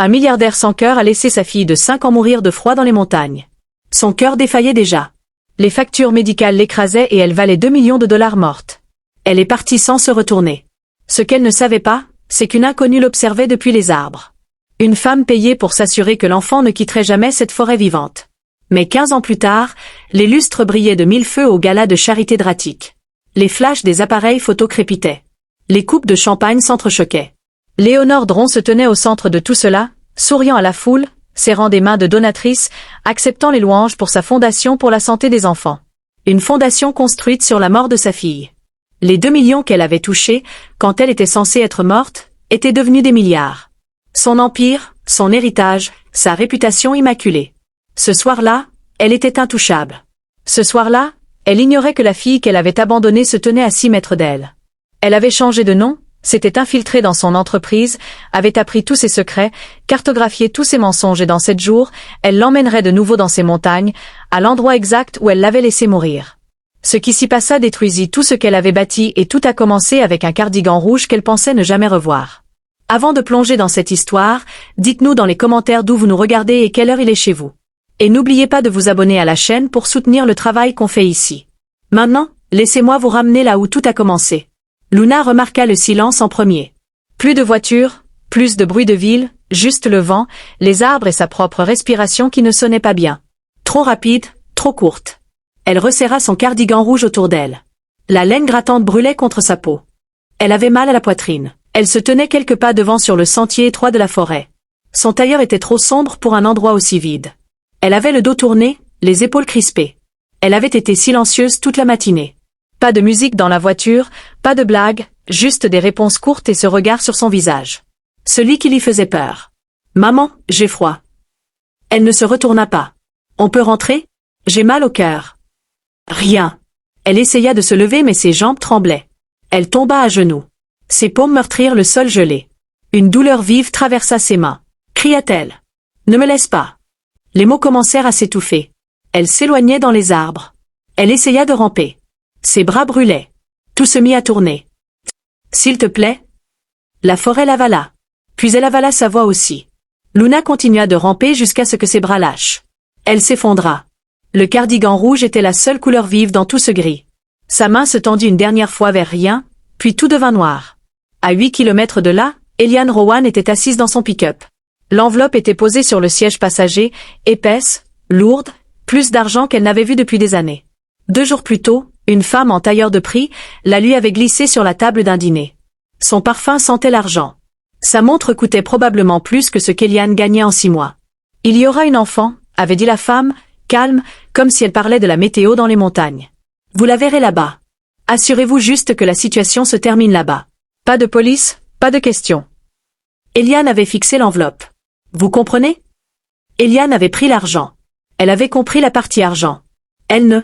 Un milliardaire sans cœur a laissé sa fille de 5 ans mourir de froid dans les montagnes. Son cœur défaillait déjà. Les factures médicales l'écrasaient et elle valait 2 millions de dollars morte. Elle est partie sans se retourner. Ce qu'elle ne savait pas, c'est qu'une inconnue l'observait depuis les arbres. Une femme payée pour s'assurer que l'enfant ne quitterait jamais cette forêt vivante. Mais 15 ans plus tard, les lustres brillaient de 1000 feux au gala de charité dratique. Les flashs des appareils photo crépitaient. Les coupes de champagne s'entrechoquaient. Léonore Dron se tenait au centre de tout cela, souriant à la foule, serrant des mains de donatrice, acceptant les louanges pour sa fondation pour la santé des enfants. Une fondation construite sur la mort de sa fille. Les 2 millions qu'elle avait touchés, quand elle était censée être morte, étaient devenus des milliards. Son empire, son héritage, sa réputation immaculée. Ce soir-là, elle était intouchable. Ce soir-là, elle ignorait que la fille qu'elle avait abandonnée se tenait à 6 mètres d'elle. Elle avait changé de nom, s'était infiltrée dans son entreprise, avait appris tous ses secrets, cartographié tous ses mensonges et dans 7 jours, elle l'emmènerait de nouveau dans ces montagnes, à l'endroit exact où elle l'avait laissé mourir. Ce qui s'y passa détruisit tout ce qu'elle avait bâti et tout a commencé avec un cardigan rouge qu'elle pensait ne jamais revoir. Avant de plonger dans cette histoire, dites-nous dans les commentaires d'où vous nous regardez et quelle heure il est chez vous. Et n'oubliez pas de vous abonner à la chaîne pour soutenir le travail qu'on fait ici. Maintenant, laissez-moi vous ramener là où tout a commencé. Luna remarqua le silence en premier. Plus de voitures, plus de bruit de ville, juste le vent, les arbres et sa propre respiration qui ne sonnait pas bien. Trop rapide, trop courte. Elle resserra son cardigan rouge autour d'elle. La laine grattante brûlait contre sa peau. Elle avait mal à la poitrine. Elle se tenait quelques pas devant sur le sentier étroit de la forêt. Son tailleur était trop sombre pour un endroit aussi vide. Elle avait le dos tourné, les épaules crispées. Elle avait été silencieuse toute la matinée. Pas de musique dans la voiture, pas de blagues, juste des réponses courtes et ce regard sur son visage. Celui qui lui faisait peur. « Maman, j'ai froid. » Elle ne se retourna pas. « On peut rentrer ? J'ai mal au cœur. » Rien. Elle essaya de se lever mais ses jambes tremblaient. Elle tomba à genoux. Ses paumes meurtrirent le sol gelé. Une douleur vive traversa ses mains. Cria-t-elle. « Ne me laisse pas. » Les mots commencèrent à s'étouffer. Elle s'éloignait dans les arbres. Elle essaya de ramper. Ses bras brûlaient. Tout se mit à tourner. « S'il te plaît ?» La forêt l'avala. Puis elle avala sa voix aussi. Luna continua de ramper jusqu'à ce que ses bras lâchent. Elle s'effondra. Le cardigan rouge était la seule couleur vive dans tout ce gris. Sa main se tendit une dernière fois vers rien, puis tout devint noir. À 8 kilomètres de là, Eliane Rowan était assise dans son pick-up. L'enveloppe était posée sur le siège passager, épaisse, lourde, plus d'argent qu'elle n'avait vu depuis des années. 2 jours plus tôt, une femme en tailleur de prix la lui avait glissée sur la table d'un dîner. Son parfum sentait l'argent. Sa montre coûtait probablement plus que ce qu'Eliane gagnait en 6 mois. Il y aura une enfant, avait dit la femme, calme, comme si elle parlait de la météo dans les montagnes. Vous la verrez là-bas. Assurez-vous juste que la situation se termine là-bas. Pas de police, pas de questions. Eliane avait fixé l'enveloppe. Vous comprenez? Eliane avait pris l'argent. Elle avait compris la partie argent. Elle ne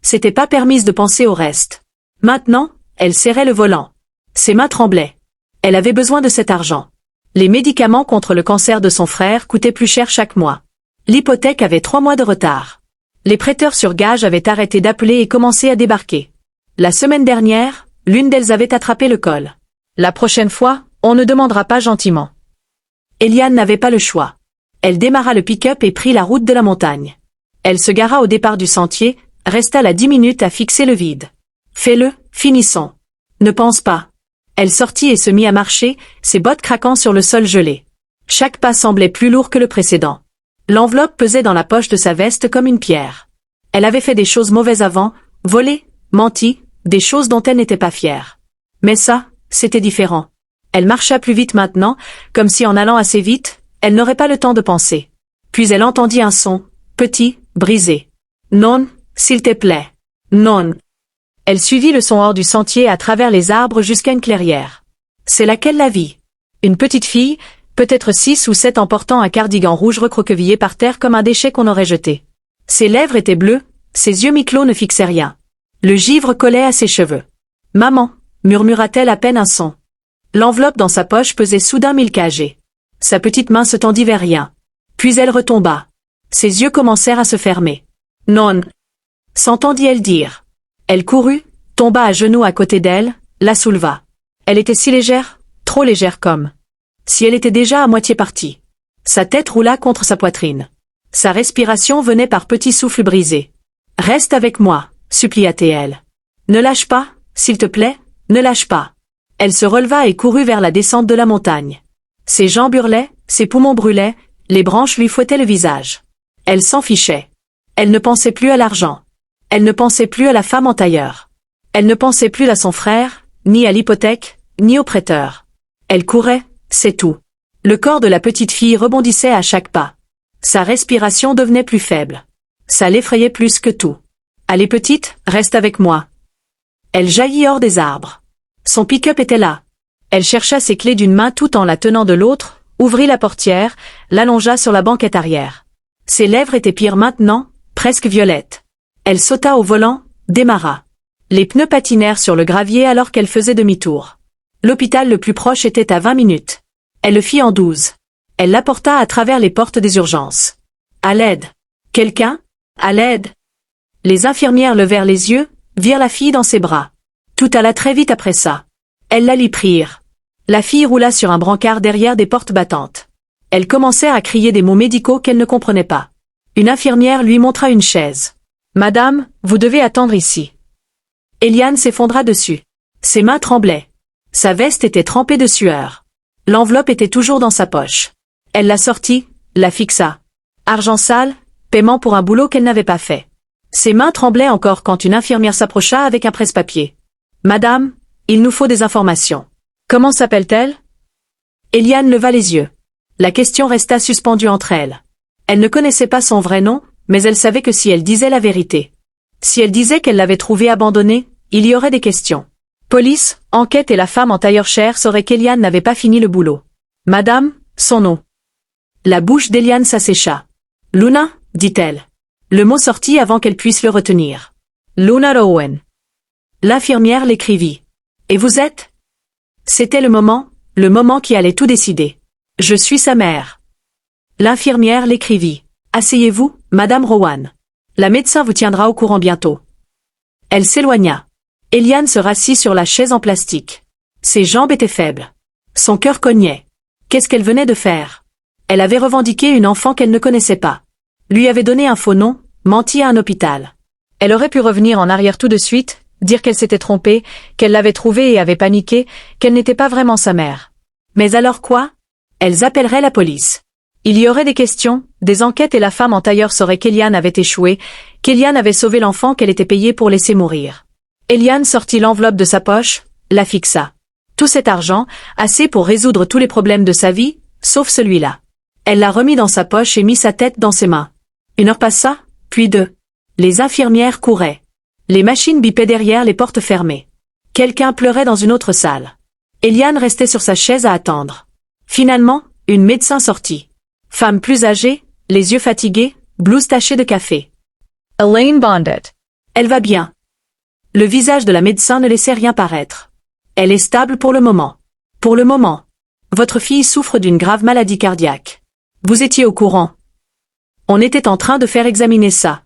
s'était pas permise de penser au reste. Maintenant, elle serrait le volant. Ses mains tremblaient. Elle avait besoin de cet argent. Les médicaments contre le cancer de son frère coûtaient plus cher chaque mois. L'hypothèque avait 3 mois de retard. Les prêteurs sur gage avaient arrêté d'appeler et commencé à débarquer. La semaine dernière, l'une d'elles avait attrapé le col. La prochaine fois, on ne demandera pas gentiment. Eliane n'avait pas le choix. Elle démarra le pick-up et prit la route de la montagne. Elle se gara au départ du sentier, resta là 10 minutes à fixer le vide. Fais-le, finissons. Ne pense pas. Elle sortit et se mit à marcher, ses bottes craquant sur le sol gelé. Chaque pas semblait plus lourd que le précédent. L'enveloppe pesait dans la poche de sa veste comme une pierre. Elle avait fait des choses mauvaises avant, volé, menti, des choses dont elle n'était pas fière. Mais ça, c'était différent. Elle marcha plus vite maintenant, comme si en allant assez vite, elle n'aurait pas le temps de penser. Puis elle entendit un son, petit, brisé. Non, s'il te plaît. Non. Elle suivit le son hors du sentier à travers les arbres jusqu'à une clairière. C'est là qu'elle la vit. Une petite fille, peut-être 6 ou 7 en portant un cardigan rouge recroquevillé par terre comme un déchet qu'on aurait jeté. Ses lèvres étaient bleues, ses yeux mi-clos ne fixaient rien. Le givre collait à ses cheveux. « Maman » murmura-t-elle à peine un son. L'enveloppe dans sa poche pesait soudain 1000 kg. Sa petite main se tendit vers rien. Puis elle retomba. Ses yeux commencèrent à se fermer. « Non » s'entendit-elle dire. Elle courut, tomba à genoux à côté d'elle, la souleva. Elle était si légère, trop légère comme si elle était déjà à moitié partie. Sa tête roula contre sa poitrine. Sa respiration venait par petits souffles brisés. « Reste avec moi, supplia-t-elle. Ne lâche pas, s'il te plaît, ne lâche pas. » Elle se releva et courut vers la descente de la montagne. Ses jambes hurlaient, ses poumons brûlaient, les branches lui fouettaient le visage. Elle s'en fichait. Elle ne pensait plus à l'argent. Elle ne pensait plus à la femme en tailleur. Elle ne pensait plus à son frère, ni à l'hypothèque, ni au prêteur. Elle courait, c'est tout. Le corps de la petite fille rebondissait à chaque pas. Sa respiration devenait plus faible. Ça l'effrayait plus que tout. « Allez petite, reste avec moi. » Elle jaillit hors des arbres. Son pick-up était là. Elle chercha ses clés d'une main tout en la tenant de l'autre, ouvrit la portière, l'allongea sur la banquette arrière. Ses lèvres étaient pires maintenant, presque violettes. Elle sauta au volant, démarra. Les pneus patinèrent sur le gravier alors qu'elle faisait demi-tour. L'hôpital le plus proche était à 20 minutes. Elle le fit en 12. Elle l'apporta à travers les portes des urgences. À l'aide. Quelqu'un? À l'aide. Les infirmières levèrent les yeux, virent la fille dans ses bras. Tout alla très vite après ça. Elles la lui prirent. La fille roula sur un brancard derrière des portes battantes. Elle commençait à crier des mots médicaux qu'elle ne comprenait pas. Une infirmière lui montra une chaise. « Madame, vous devez attendre ici. » Eliane s'effondra dessus. Ses mains tremblaient. Sa veste était trempée de sueur. L'enveloppe était toujours dans sa poche. Elle la sortit, la fixa. Argent sale, paiement pour un boulot qu'elle n'avait pas fait. Ses mains tremblaient encore quand une infirmière s'approcha avec un presse-papier. « Madame, il nous faut des informations. » « Comment s'appelle-t-elle » Eliane leva les yeux. La question resta suspendue entre elles. Elle ne connaissait pas son vrai nom, mais elle savait que si elle disait la vérité. Si elle disait qu'elle l'avait trouvée abandonnée, il y aurait des questions. Police, enquête et la femme en tailleur cher sauraient qu'Eliane n'avait pas fini le boulot. « Madame, son nom. » La bouche d'Eliane s'assécha. « Luna, dit-elle. » Le mot sortit avant qu'elle puisse le retenir. « Luna Rowan. » L'infirmière l'écrivit. « Et vous êtes » C'était le moment qui allait tout décider. « Je suis sa mère. » L'infirmière l'écrivit. « Asseyez-vous, Madame Rowan. La médecin vous tiendra au courant bientôt. » Elle s'éloigna. Eliane se rassit sur la chaise en plastique. Ses jambes étaient faibles. Son cœur cognait. Qu'est-ce qu'elle venait de faire? Elle avait revendiqué une enfant qu'elle ne connaissait pas. Lui avait donné un faux nom, menti à un hôpital. Elle aurait pu revenir en arrière tout de suite, dire qu'elle s'était trompée, qu'elle l'avait trouvée et avait paniqué, qu'elle n'était pas vraiment sa mère. Mais alors quoi? Elles appelleraient la police. Il y aurait des questions, des enquêtes et la femme en tailleur saurait qu'Eliane avait échoué, qu'Eliane avait sauvé l'enfant qu'elle était payée pour laisser mourir. Eliane sortit l'enveloppe de sa poche, la fixa. Tout cet argent, assez pour résoudre tous les problèmes de sa vie, sauf celui-là. Elle l'a remis dans sa poche et mit sa tête dans ses mains. 1 heure passa, puis 2. Les infirmières couraient. Les machines bipaient derrière les portes fermées. Quelqu'un pleurait dans une autre salle. Eliane restait sur sa chaise à attendre. Finalement, une médecin sortit. Femme plus âgée, les yeux fatigués, blouse tachée de café. Elaine Bondet. Elle va bien. Le visage de la médecin ne laissait rien paraître. Elle est stable pour le moment. Pour le moment. Votre fille souffre d'une grave maladie cardiaque. Vous étiez au courant. On était en train de faire examiner ça.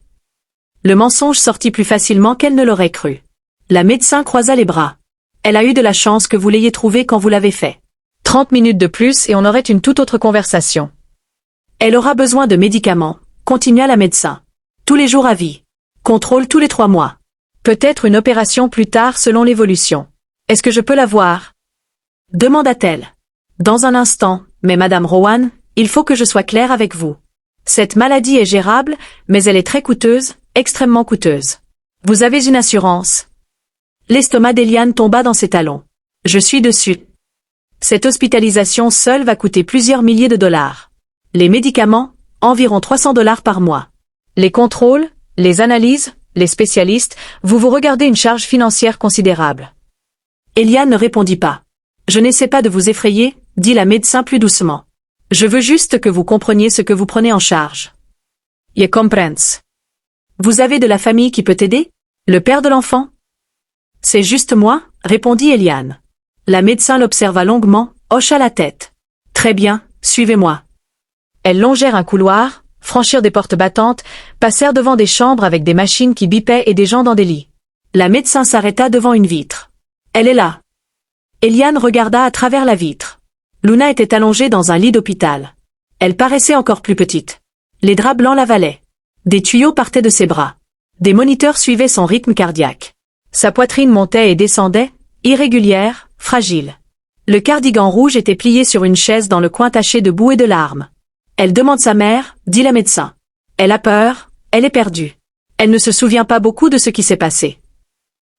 Le mensonge sortit plus facilement qu'elle ne l'aurait cru. La médecin croisa les bras. Elle a eu de la chance que vous l'ayez trouvé quand vous l'avez fait. 30 minutes de plus et on aurait une toute autre conversation. Elle aura besoin de médicaments, continua la médecin. Tous les jours à vie. Contrôle tous les 3 mois. Peut-être une opération plus tard selon l'évolution. Est-ce que je peux la voir? Demanda-t-elle. Dans un instant, mais Madame Rowan, il faut que je sois claire avec vous. Cette maladie est gérable, mais elle est très coûteuse, extrêmement coûteuse. Vous avez une assurance. L'estomac d'Eliane tomba dans ses talons. Je suis dessus. Cette hospitalisation seule va coûter plusieurs milliers de dollars. Les médicaments, environ 300 dollars par mois. Les contrôles, les analyses, les spécialistes, vous regardez une charge financière considérable. Eliane ne répondit pas. Je n'essaie pas de vous effrayer, dit la médecin plus doucement. Je veux juste que vous compreniez ce que vous prenez en charge. Je comprends. Vous avez de la famille qui peut aider? Le père de l'enfant? C'est juste moi, répondit Eliane. La médecin l'observa longuement, hocha la tête. Très bien, suivez-moi. Elles longèrent un couloir, franchirent des portes battantes, passèrent devant des chambres avec des machines qui bipaient et des gens dans des lits. La médecin s'arrêta devant une vitre. Elle est là. Eliane regarda à travers la vitre. Luna était allongée dans un lit d'hôpital. Elle paraissait encore plus petite. Les draps blancs l'avalaient. Des tuyaux partaient de ses bras. Des moniteurs suivaient son rythme cardiaque. Sa poitrine montait et descendait, irrégulière, fragile. Le cardigan rouge était plié sur une chaise dans le coin taché de boue et de larmes. Elle demande sa mère, dit la médecin. Elle a peur, elle est perdue. Elle ne se souvient pas beaucoup de ce qui s'est passé.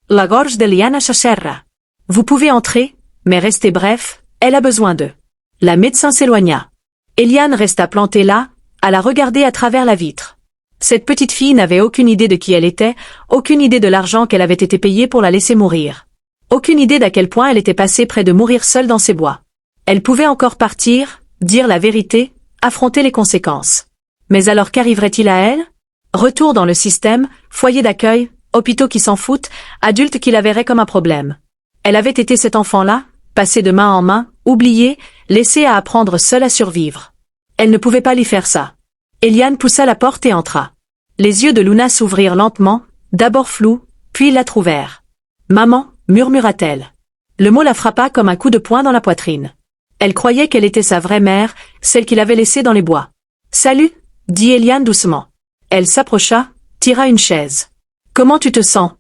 La gorge d'Eliane s'aserra. Vous pouvez entrer, mais restez bref, elle a besoin d'eux. La médecin s'éloigna. Eliane resta plantée là, à la regarder à travers la vitre. Cette petite fille n'avait aucune idée de qui elle était, aucune idée de l'argent qu'elle avait été payée pour la laisser mourir. Aucune idée d'à quel point elle était passée près de mourir seule dans ces bois. Elle pouvait encore partir, dire la vérité, affronter les conséquences. Mais alors qu'arriverait-il à elle? Retour dans le système, foyer d'accueil, hôpitaux qui s'en foutent, adultes qui la verraient comme un problème. Elle avait été cet enfant-là, passé de main en main, oublié, laissé à apprendre seule à survivre. Elle ne pouvait pas lui faire ça. Eliane poussa la porte et entra. Les yeux de Luna s'ouvrirent lentement, d'abord flous, puis la trouvèrent. « Maman » murmura-t-elle. Le mot la frappa comme un coup de poing dans la poitrine. Elle croyait qu'elle était sa vraie mère, celle qu'il avait laissée dans les bois. « Salut » dit Eliane doucement. Elle s'approcha, tira une chaise. « Comment tu te sens ?»«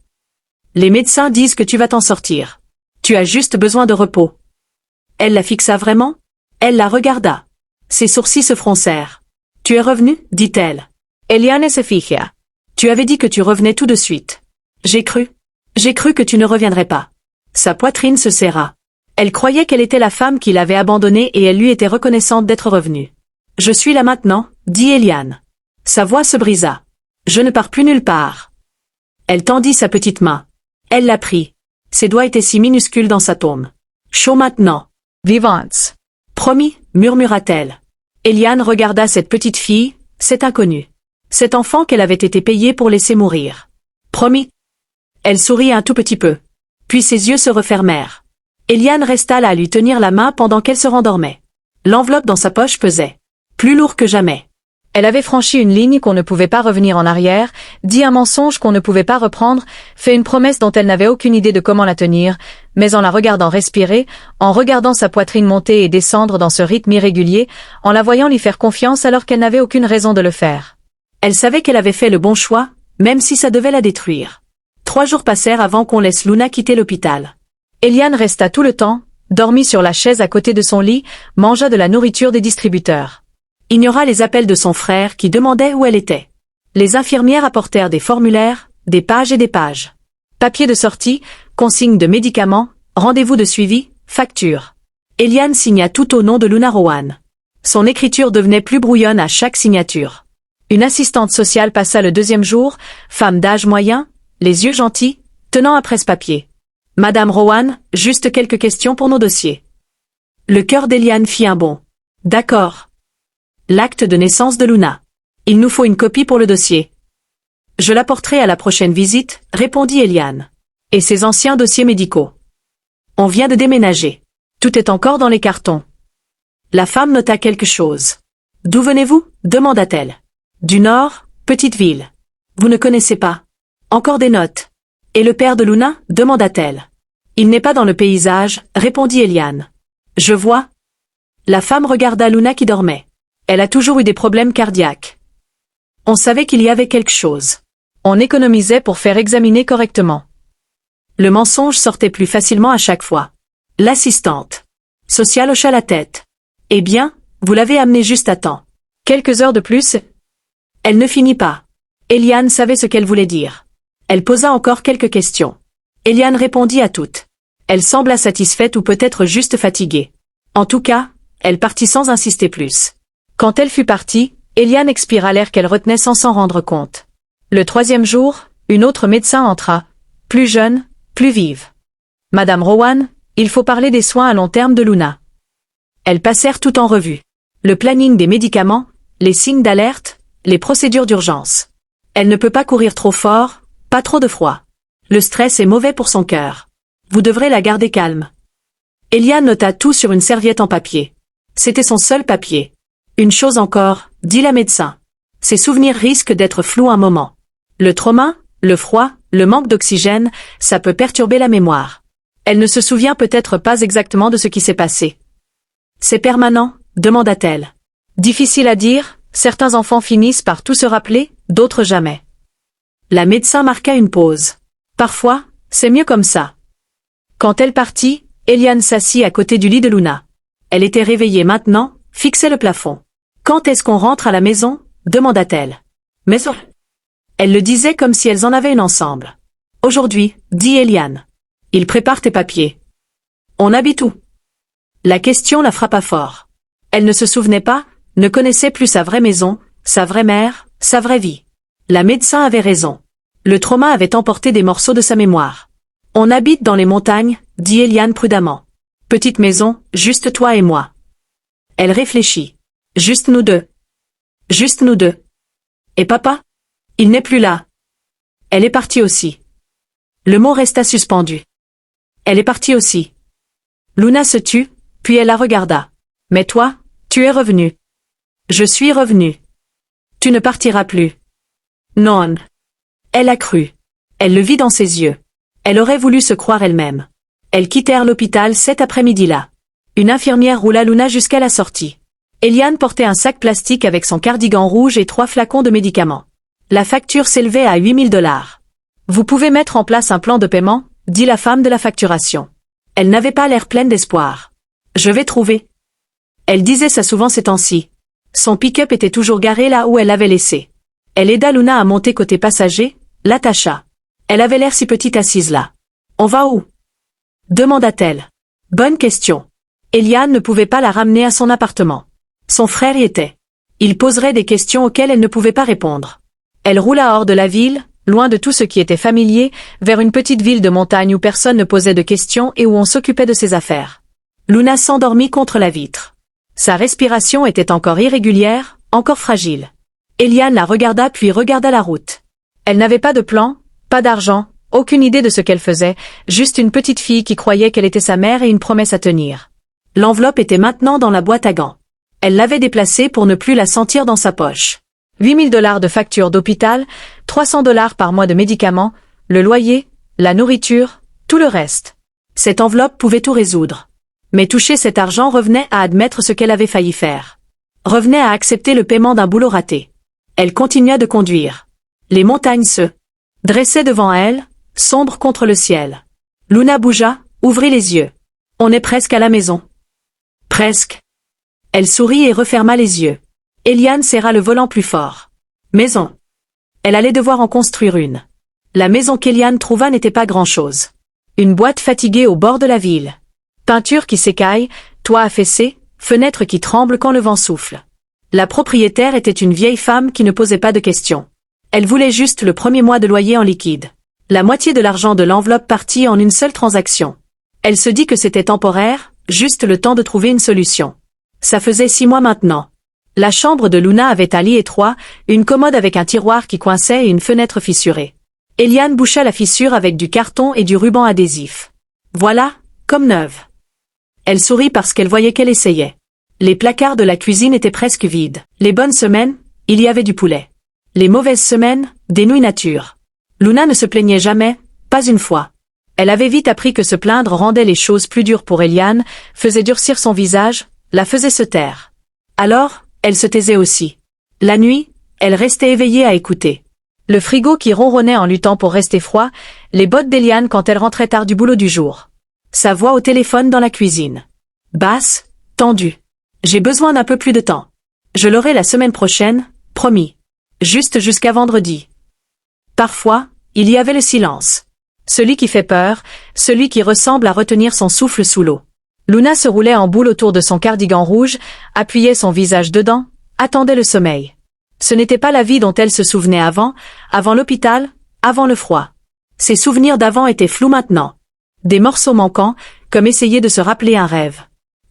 Les médecins disent que tu vas t'en sortir. Tu as juste besoin de repos. » Elle la fixa vraiment? Elle la regarda. Ses sourcils se froncèrent. « Tu es revenu ?» dit-elle. Eliane se fija. « Tu avais dit que tu revenais tout de suite. »« J'ai cru que tu ne reviendrais pas. » Sa poitrine se serra. Elle croyait qu'elle était la femme qui l'avait abandonnée et elle lui était reconnaissante d'être revenue. « Je suis là maintenant » dit Eliane. Sa voix se brisa. « Je ne pars plus nulle part. » Elle tendit sa petite main. Elle la prit. Ses doigts étaient si minuscules dans sa paume. « Chaud maintenant. Vivante. »« Promis » murmura-t-elle. Eliane regarda cette petite fille, cet inconnu. Cet enfant qu'elle avait été payée pour laisser mourir. « Promis » Elle sourit un tout petit peu. Puis ses yeux se refermèrent. Eliane resta là à lui tenir la main pendant qu'elle se rendormait. L'enveloppe dans sa poche pesait. Plus lourd que jamais. Elle avait franchi une ligne qu'on ne pouvait pas revenir en arrière, dit un mensonge qu'on ne pouvait pas reprendre, fait une promesse dont elle n'avait aucune idée de comment la tenir, mais en la regardant respirer, en regardant sa poitrine monter et descendre dans ce rythme irrégulier, en la voyant lui faire confiance alors qu'elle n'avait aucune raison de le faire. Elle savait qu'elle avait fait le bon choix, même si ça devait la détruire. 3 jours passèrent avant qu'on laisse Luna quitter l'hôpital. Eliane resta tout le temps, dormit sur la chaise à côté de son lit, mangea de la nourriture des distributeurs. Ignora les appels de son frère qui demandait où elle était. Les infirmières apportèrent des formulaires, des pages et des pages. Papier de sortie, consignes de médicaments, rendez-vous de suivi, facture. Eliane signa tout au nom de Luna Rowan. Son écriture devenait plus brouillonne à chaque signature. Une assistante sociale passa le 2e jour, femme d'âge moyen, les yeux gentils, tenant un presse-papier. « Madame Rowan, juste quelques questions pour nos dossiers. » Le cœur d'Eliane fit un bond. « D'accord. » L'acte de naissance de Luna. « Il nous faut une copie pour le dossier. »« Je l'apporterai à la prochaine visite, » répondit Eliane. « Et ses anciens dossiers médicaux. »« On vient de déménager. Tout est encore dans les cartons. » La femme nota quelque chose. « D'où venez-vous » demanda-t-elle. « Du Nord, petite ville. Vous ne connaissez pas. Encore des notes. »« Et le père de Luna » demanda-t-elle. « Il n'est pas dans le paysage » répondit Eliane. « Je vois. » La femme regarda Luna qui dormait. Elle a toujours eu des problèmes cardiaques. On savait qu'il y avait quelque chose. On économisait pour faire examiner correctement. Le mensonge sortait plus facilement à chaque fois. L'assistante sociale hocha la tête. « Eh bien, vous l'avez amenée juste à temps. Quelques heures de plus. » Elle ne finit pas. Eliane savait ce qu'elle voulait dire. Elle posa encore quelques questions. Eliane répondit à toutes. Elle sembla satisfaite ou peut-être juste fatiguée. En tout cas, elle partit sans insister plus. Quand elle fut partie, Eliane expira l'air qu'elle retenait sans s'en rendre compte. Le 3e jour, une autre médecin entra, plus jeune, plus vive. « Madame Rowan, il faut parler des soins à long terme de Luna. » Elles passèrent tout en revue. Le planning des médicaments, les signes d'alerte, les procédures d'urgence. Elle ne peut pas courir trop fort, pas trop de froid. Le stress est mauvais pour son cœur. Vous devrez la garder calme. Eliane nota tout sur une serviette en papier. C'était son seul papier. Une chose encore, dit la médecin. Ses souvenirs risquent d'être flous un moment. Le trauma, le froid, le manque d'oxygène, ça peut perturber la mémoire. Elle ne se souvient peut-être pas exactement de ce qui s'est passé. C'est permanent, demanda-t-elle. Difficile à dire, certains enfants finissent par tout se rappeler, d'autres jamais. La médecin marqua une pause. Parfois, c'est mieux comme ça. Quand elle partit, Eliane s'assit à côté du lit de Luna. Elle était réveillée maintenant, fixait le plafond. Quand est-ce qu'on rentre à la maison? Demanda-t-elle. Mais oh. Elle le disait comme si elles en avaient une ensemble. Aujourd'hui, dit Eliane. Il prépare tes papiers. On habite où? La question la frappa fort. Elle ne se souvenait pas, ne connaissait plus sa vraie maison, sa vraie mère, sa vraie vie. La médecin avait raison. Le trauma avait emporté des morceaux de sa mémoire. On habite dans les montagnes, dit Eliane prudemment. Petite maison, juste toi et moi. Elle réfléchit. Juste nous deux. Juste nous deux. Et papa? Il n'est plus là. Elle est partie aussi. Le mot resta suspendu. Elle est partie aussi. Luna se tut, puis elle la regarda. Mais toi, tu es revenu. Je suis revenu. Tu ne partiras plus. Non. Elle a cru. Elle le vit dans ses yeux. Elle aurait voulu se croire elle-même. Elles quittèrent l'hôpital cet après-midi-là. Une infirmière roula Luna jusqu'à la sortie. Eliane portait un sac plastique avec son cardigan rouge et 3 flacons de médicaments. La facture s'élevait à 8 000 $. Vous pouvez mettre en place un plan de paiement, dit la femme de la facturation. Elle n'avait pas l'air pleine d'espoir. Je vais trouver. Elle disait ça souvent ces temps-ci. Son pick-up était toujours garé là où elle l'avait laissé. Elle aida Luna à monter côté passager, l'attacha. Elle avait l'air si petite assise là. On va où? Demanda-t-elle. Bonne question. Eliane ne pouvait pas la ramener à son appartement. Son frère y était. Il poserait des questions auxquelles elle ne pouvait pas répondre. Elle roula hors de la ville, loin de tout ce qui était familier, vers une petite ville de montagne où personne ne posait de questions et où on s'occupait de ses affaires. Luna s'endormit contre la vitre. Sa respiration était encore irrégulière, encore fragile. Eliane la regarda puis regarda la route. Elle n'avait pas de plan, pas d'argent, aucune idée de ce qu'elle faisait, juste une petite fille qui croyait qu'elle était sa mère et une promesse à tenir. L'enveloppe était maintenant dans la boîte à gants. Elle l'avait déplacée pour ne plus la sentir dans sa poche. 8 000 $ de factures d'hôpital, 300 $ par mois de médicaments, le loyer, la nourriture, tout le reste. Cette enveloppe pouvait tout résoudre. Mais toucher cet argent revenait à admettre ce qu'elle avait failli faire. Revenait à accepter le paiement d'un boulot raté. Elle continua de conduire. Les montagnes se dressaient devant elle, sombres contre le ciel. Luna bougea, ouvrit les yeux. On est presque à la maison. Presque. Elle sourit et referma les yeux. Eliane serra le volant plus fort. Maison. Elle allait devoir en construire une. La maison qu'Eliane trouva n'était pas grand-chose. Une boîte fatiguée au bord de la ville. Peinture qui s'écaille, toit affaissé, fenêtres qui tremblent quand le vent souffle. La propriétaire était une vieille femme qui ne posait pas de questions. Elle voulait juste le premier mois de loyer en liquide. La moitié de l'argent de l'enveloppe partit en une seule transaction. Elle se dit que c'était temporaire, juste le temps de trouver une solution. Ça faisait 6 mois maintenant. La chambre de Luna avait un lit étroit, une commode avec un tiroir qui coinçait et une fenêtre fissurée. Eliane boucha la fissure avec du carton et du ruban adhésif. Voilà, comme neuve. Elle sourit parce qu'elle voyait qu'elle essayait. Les placards de la cuisine étaient presque vides. Les bonnes semaines, il y avait du poulet. Les mauvaises semaines, des nouilles nature. Luna ne se plaignait jamais, pas une fois. Elle avait vite appris que se plaindre rendait les choses plus dures pour Eliane, faisait durcir son visage, la faisait se taire. Alors, elle se taisait aussi. La nuit, elle restait éveillée à écouter. Le frigo qui ronronnait en luttant pour rester froid, les bottes d'Eliane quand elle rentrait tard du boulot du jour. Sa voix au téléphone dans la cuisine. Basse, tendue. J'ai besoin d'un peu plus de temps. Je l'aurai la semaine prochaine, promis. Juste jusqu'à vendredi. Parfois, il y avait le silence. Celui qui fait peur, celui qui ressemble à retenir son souffle sous l'eau. Luna se roulait en boule autour de son cardigan rouge, appuyait son visage dedans, attendait le sommeil. Ce n'était pas la vie dont elle se souvenait avant l'hôpital, avant le froid. Ses souvenirs d'avant étaient flous maintenant. Des morceaux manquants, comme essayer de se rappeler un rêve.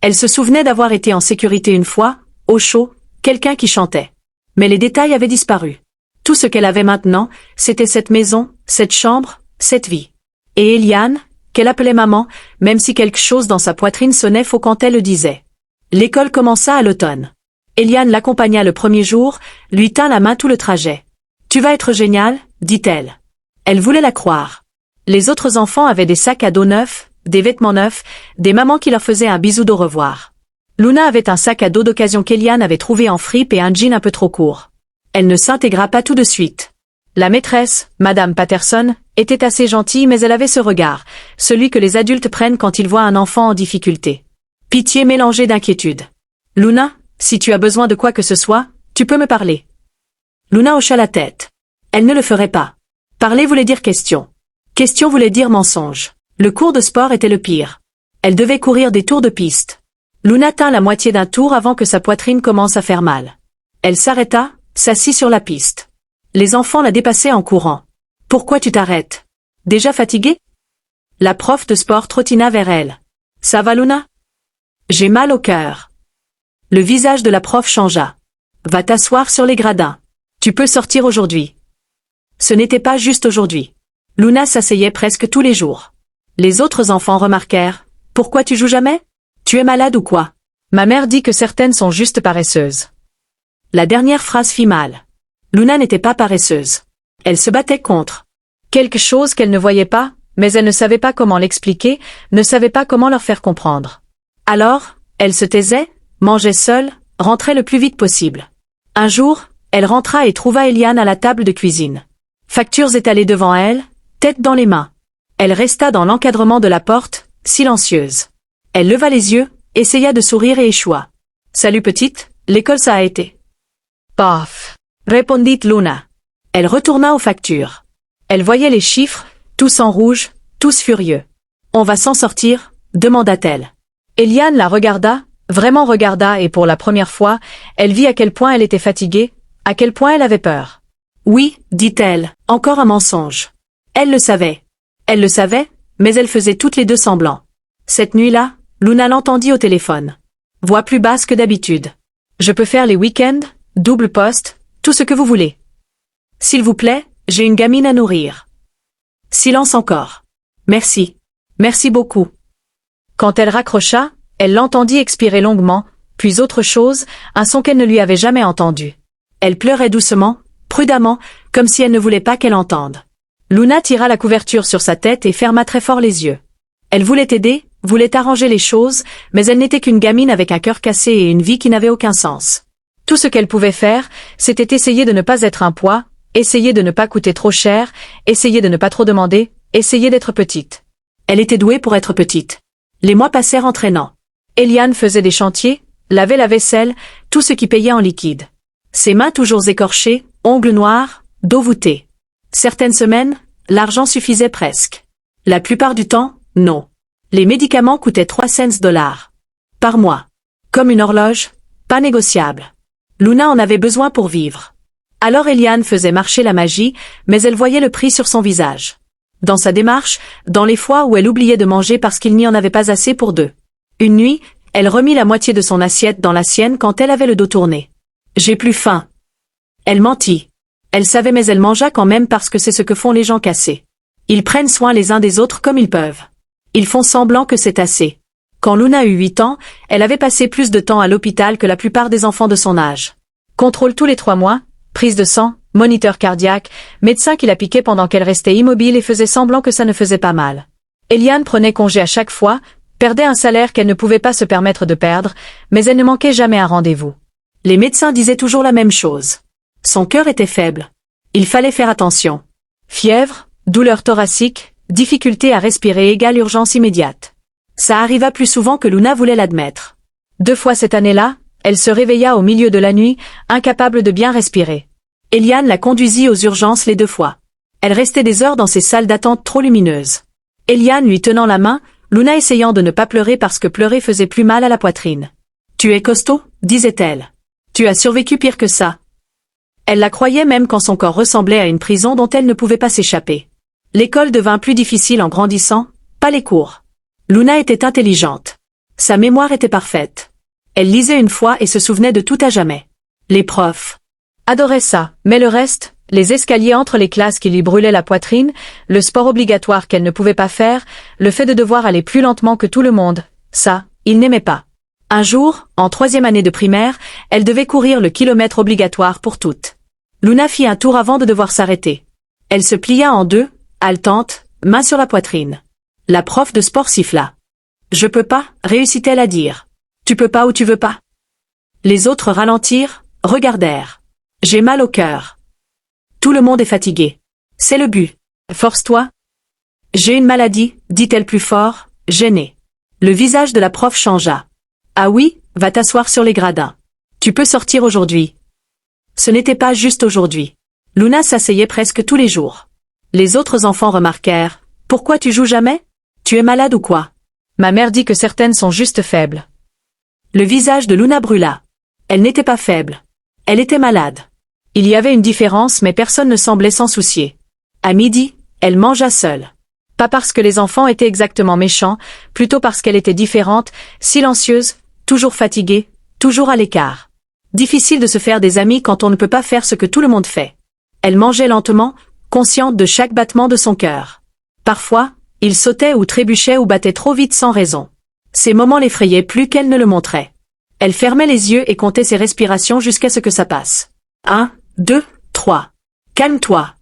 Elle se souvenait d'avoir été en sécurité une fois, au chaud, quelqu'un qui chantait. Mais les détails avaient disparu. Tout ce qu'elle avait maintenant, c'était cette maison, cette chambre, cette vie. Et Eliane, qu'elle appelait maman, même si quelque chose dans sa poitrine sonnait faux quand elle le disait. L'école commença à l'automne. Eliane l'accompagna le premier jour, lui tint la main tout le trajet. « Tu vas être génial », dit-elle. Elle voulait la croire. Les autres enfants avaient des sacs à dos neufs, des vêtements neufs, des mamans qui leur faisaient un bisou d'au revoir. Luna avait un sac à dos d'occasion qu'Eliane avait trouvé en fripe et un jean un peu trop court. Elle ne s'intégra pas tout de suite. La maîtresse, Madame Patterson, était assez gentille mais elle avait ce regard, celui que les adultes prennent quand ils voient un enfant en difficulté. Pitié mélangée d'inquiétude. Luna, si tu as besoin de quoi que ce soit, tu peux me parler. Luna hocha la tête. Elle ne le ferait pas. Parler voulait dire question. Question voulait dire mensonge. Le cours de sport était le pire. Elle devait courir des tours de piste. Luna tint la moitié d'un tour avant que sa poitrine commence à faire mal. Elle s'arrêta, s'assit sur la piste. Les enfants la dépassaient en courant. Pourquoi tu t'arrêtes? Déjà fatiguée? La prof de sport trottina vers elle. Ça va Luna? J'ai mal au cœur. Le visage de la prof changea. Va t'asseoir sur les gradins. Tu peux sortir aujourd'hui. Ce n'était pas juste aujourd'hui. Luna s'asseyait presque tous les jours. Les autres enfants remarquèrent. Pourquoi tu joues jamais? Tu es malade ou quoi? Ma mère dit que certaines sont juste paresseuses. La dernière phrase fit mal. Luna n'était pas paresseuse. Elle se battait contre quelque chose qu'elle ne voyait pas, mais elle ne savait pas comment l'expliquer, ne savait pas comment leur faire comprendre. Alors, elle se taisait, mangeait seule, rentrait le plus vite possible. Un jour, elle rentra et trouva Eliane à la table de cuisine. Factures étalées devant elle, tête dans les mains. Elle resta dans l'encadrement de la porte, silencieuse. Elle leva les yeux, essaya de sourire et échoua. Salut petite, l'école ça a été. Paf, répondit Luna. Elle retourna aux factures. Elle voyait les chiffres, tous en rouge, tous furieux. On va s'en sortir, demanda-t-elle. Eliane la regarda, vraiment regarda et pour la première fois, elle vit à quel point elle était fatiguée, à quel point elle avait peur. Oui, dit-elle, encore un mensonge. Elle le savait. Elle le savait, mais elles faisaient toutes les deux semblant. Cette nuit-là, Luna l'entendit au téléphone. Voix plus basse que d'habitude. Je peux faire les week-ends, double poste, tout ce que vous voulez. S'il vous plaît, j'ai une gamine à nourrir. Silence encore. Merci. Merci beaucoup. Quand elle raccrocha, elle l'entendit expirer longuement, puis autre chose, un son qu'elle ne lui avait jamais entendu. Elle pleurait doucement, prudemment, comme si elle ne voulait pas qu'elle entende. Luna tira la couverture sur sa tête et ferma très fort les yeux. Elle voulait aider, voulait arranger les choses, mais elle n'était qu'une gamine avec un cœur cassé et une vie qui n'avait aucun sens. Tout ce qu'elle pouvait faire, c'était essayer de ne pas être un poids, essayer de ne pas coûter trop cher, essayer de ne pas trop demander, essayer d'être petite. Elle était douée pour être petite. Les mois passèrent entraînant. Eliane faisait des chantiers, lavait la vaisselle, tout ce qui payait en liquide. Ses mains toujours écorchées, ongles noirs, dos voûté. Certaines semaines, l'argent suffisait presque. La plupart du temps, non. Les médicaments coûtaient 3 cents par mois. Comme une horloge, pas négociable. Luna en avait besoin pour vivre. Alors Eliane faisait marcher la magie, mais elle voyait le prix sur son visage. Dans sa démarche, dans les fois où elle oubliait de manger parce qu'il n'y en avait pas assez pour deux. Une nuit, elle remit la moitié de son assiette dans la sienne quand elle avait le dos tourné. J'ai plus faim. Elle mentit. Elle savait mais elle mangea quand même parce que c'est ce que font les gens cassés. Ils prennent soin les uns des autres comme ils peuvent. Ils font semblant que c'est assez. Quand Luna eut 8 ans, elle avait passé plus de temps à l'hôpital que la plupart des enfants de son âge. Contrôle tous les 3 mois, prise de sang, moniteur cardiaque, médecin qui la piquait pendant qu'elle restait immobile et faisait semblant que ça ne faisait pas mal. Eliane prenait congé à chaque fois, perdait un salaire qu'elle ne pouvait pas se permettre de perdre, mais elle ne manquait jamais un rendez-vous. Les médecins disaient toujours la même chose. Son cœur était faible. Il fallait faire attention. Fièvre, douleur thoracique, difficulté à respirer égale urgence immédiate. Ça arriva plus souvent que Luna voulait l'admettre. 2 fois cette année-là, elle se réveilla au milieu de la nuit, incapable de bien respirer. Eliane la conduisit aux urgences les 2 fois. Elle restait des heures dans ces salles d'attente trop lumineuses. Eliane lui tenant la main, Luna essayant de ne pas pleurer parce que pleurer faisait plus mal à la poitrine. « Tu es costaud » disait-elle. « Tu as survécu pire que ça. » Elle la croyait même quand son corps ressemblait à une prison dont elle ne pouvait pas s'échapper. L'école devint plus difficile en grandissant, pas les cours. Luna était intelligente. Sa mémoire était parfaite. Elle lisait une fois et se souvenait de tout à jamais. Les profs adoraient ça, mais le reste, les escaliers entre les classes qui lui brûlaient la poitrine, le sport obligatoire qu'elle ne pouvait pas faire, le fait de devoir aller plus lentement que tout le monde, ça, il n'aimait pas. Un jour, en 3e année de primaire, elle devait courir le kilomètre obligatoire pour toutes. Luna fit un tour avant de devoir s'arrêter. Elle se plia en 2, haletante, main sur la poitrine. La prof de sport siffla. « Je peux pas » réussit-elle à dire. Tu peux pas ou tu veux pas? Les autres ralentirent, regardèrent. J'ai mal au cœur. Tout le monde est fatigué. C'est le but. Force-toi. J'ai une maladie, dit-elle plus fort, gênée. Le visage de la prof changea. Ah oui, va t'asseoir sur les gradins. Tu peux sortir aujourd'hui. Ce n'était pas juste aujourd'hui. Luna s'asseyait presque tous les jours. Les autres enfants remarquèrent. Pourquoi tu joues jamais? Tu es malade ou quoi? Ma mère dit que certaines sont juste faibles. Le visage de Luna brûla. Elle n'était pas faible. Elle était malade. Il y avait une différence mais personne ne semblait s'en soucier. À midi, elle mangea seule. Pas parce que les enfants étaient exactement méchants, plutôt parce qu'elle était différente, silencieuse, toujours fatiguée, toujours à l'écart. Difficile de se faire des amis quand on ne peut pas faire ce que tout le monde fait. Elle mangeait lentement, consciente de chaque battement de son cœur. Parfois, il sautait ou trébuchait ou battait trop vite sans raison. Ces moments l'effrayaient plus qu'elle ne le montrait. Elle fermait les yeux et comptait ses respirations jusqu'à ce que ça passe. 1, 2, 3. Calme-toi.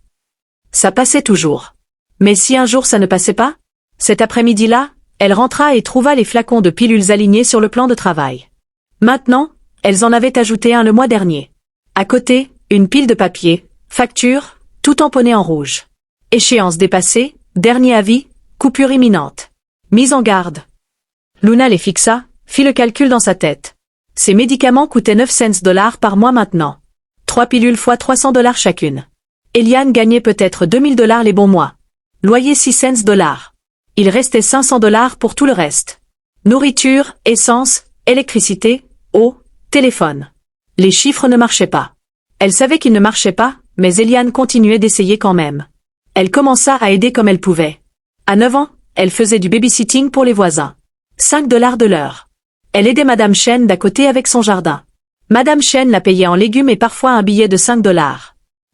Ça passait toujours. Mais si un jour ça ne passait pas? Cet après-midi-là, elle rentra et trouva les flacons de pilules alignés sur le plan de travail. Maintenant, elles en avaient ajouté un le mois dernier. À côté, une pile de papier, factures, tout tamponné en rouge. Échéance dépassée, dernier avis, coupure imminente. Mise en garde. Luna les fixa, fit le calcul dans sa tête. Ces médicaments coûtaient 9 cents par mois maintenant. 3 pilules fois $300 chacune. Eliane gagnait peut-être $2000 les bons mois. Loyer 6 cents. Il restait $500 pour tout le reste. Nourriture, essence, électricité, eau, téléphone. Les chiffres ne marchaient pas. Elle savait qu'ils ne marchaient pas, mais Eliane continuait d'essayer quand même. Elle commença à aider comme elle pouvait. À 9 ans, elle faisait du babysitting pour les voisins. $5 de l'heure. Elle aidait Madame Chen d'à côté avec son jardin. Madame Chen la payait en légumes et parfois un billet de $5.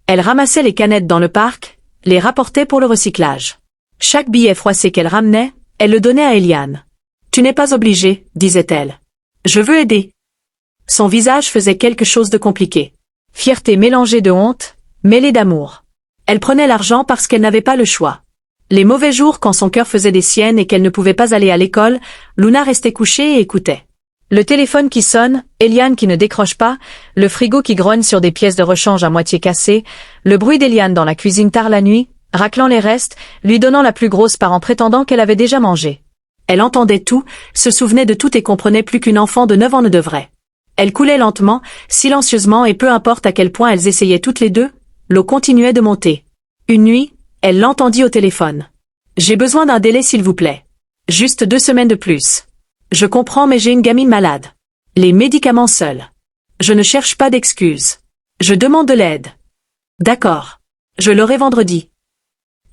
Elle ramassait les canettes dans le parc, les rapportait pour le recyclage. Chaque billet froissé qu'elle ramenait, elle le donnait à Eliane. « Tu n'es pas obligée, disait-elle. Je veux aider. » Son visage faisait quelque chose de compliqué. Fierté mélangée de honte, mêlée d'amour. Elle prenait l'argent parce qu'elle n'avait pas le choix. Les mauvais jours quand son cœur faisait des siennes et qu'elle ne pouvait pas aller à l'école, Luna restait couchée et écoutait. Le téléphone qui sonne, Eliane qui ne décroche pas, le frigo qui grogne sur des pièces de rechange à moitié cassées, le bruit d'Eliane dans la cuisine tard la nuit, raclant les restes, lui donnant la plus grosse part en prétendant qu'elle avait déjà mangé. Elle entendait tout, se souvenait de tout et comprenait plus qu'une enfant de 9 ans ne devrait. Elle coulait lentement, silencieusement et peu importe à quel point elles essayaient toutes les deux, l'eau continuait de monter. Une nuit, elle l'entendit au téléphone. « J'ai besoin d'un délai s'il vous plaît. Juste 2 semaines de plus. Je comprends mais j'ai une gamine malade. Les médicaments seuls. Je ne cherche pas d'excuses. Je demande de l'aide. D'accord. Je l'aurai vendredi. »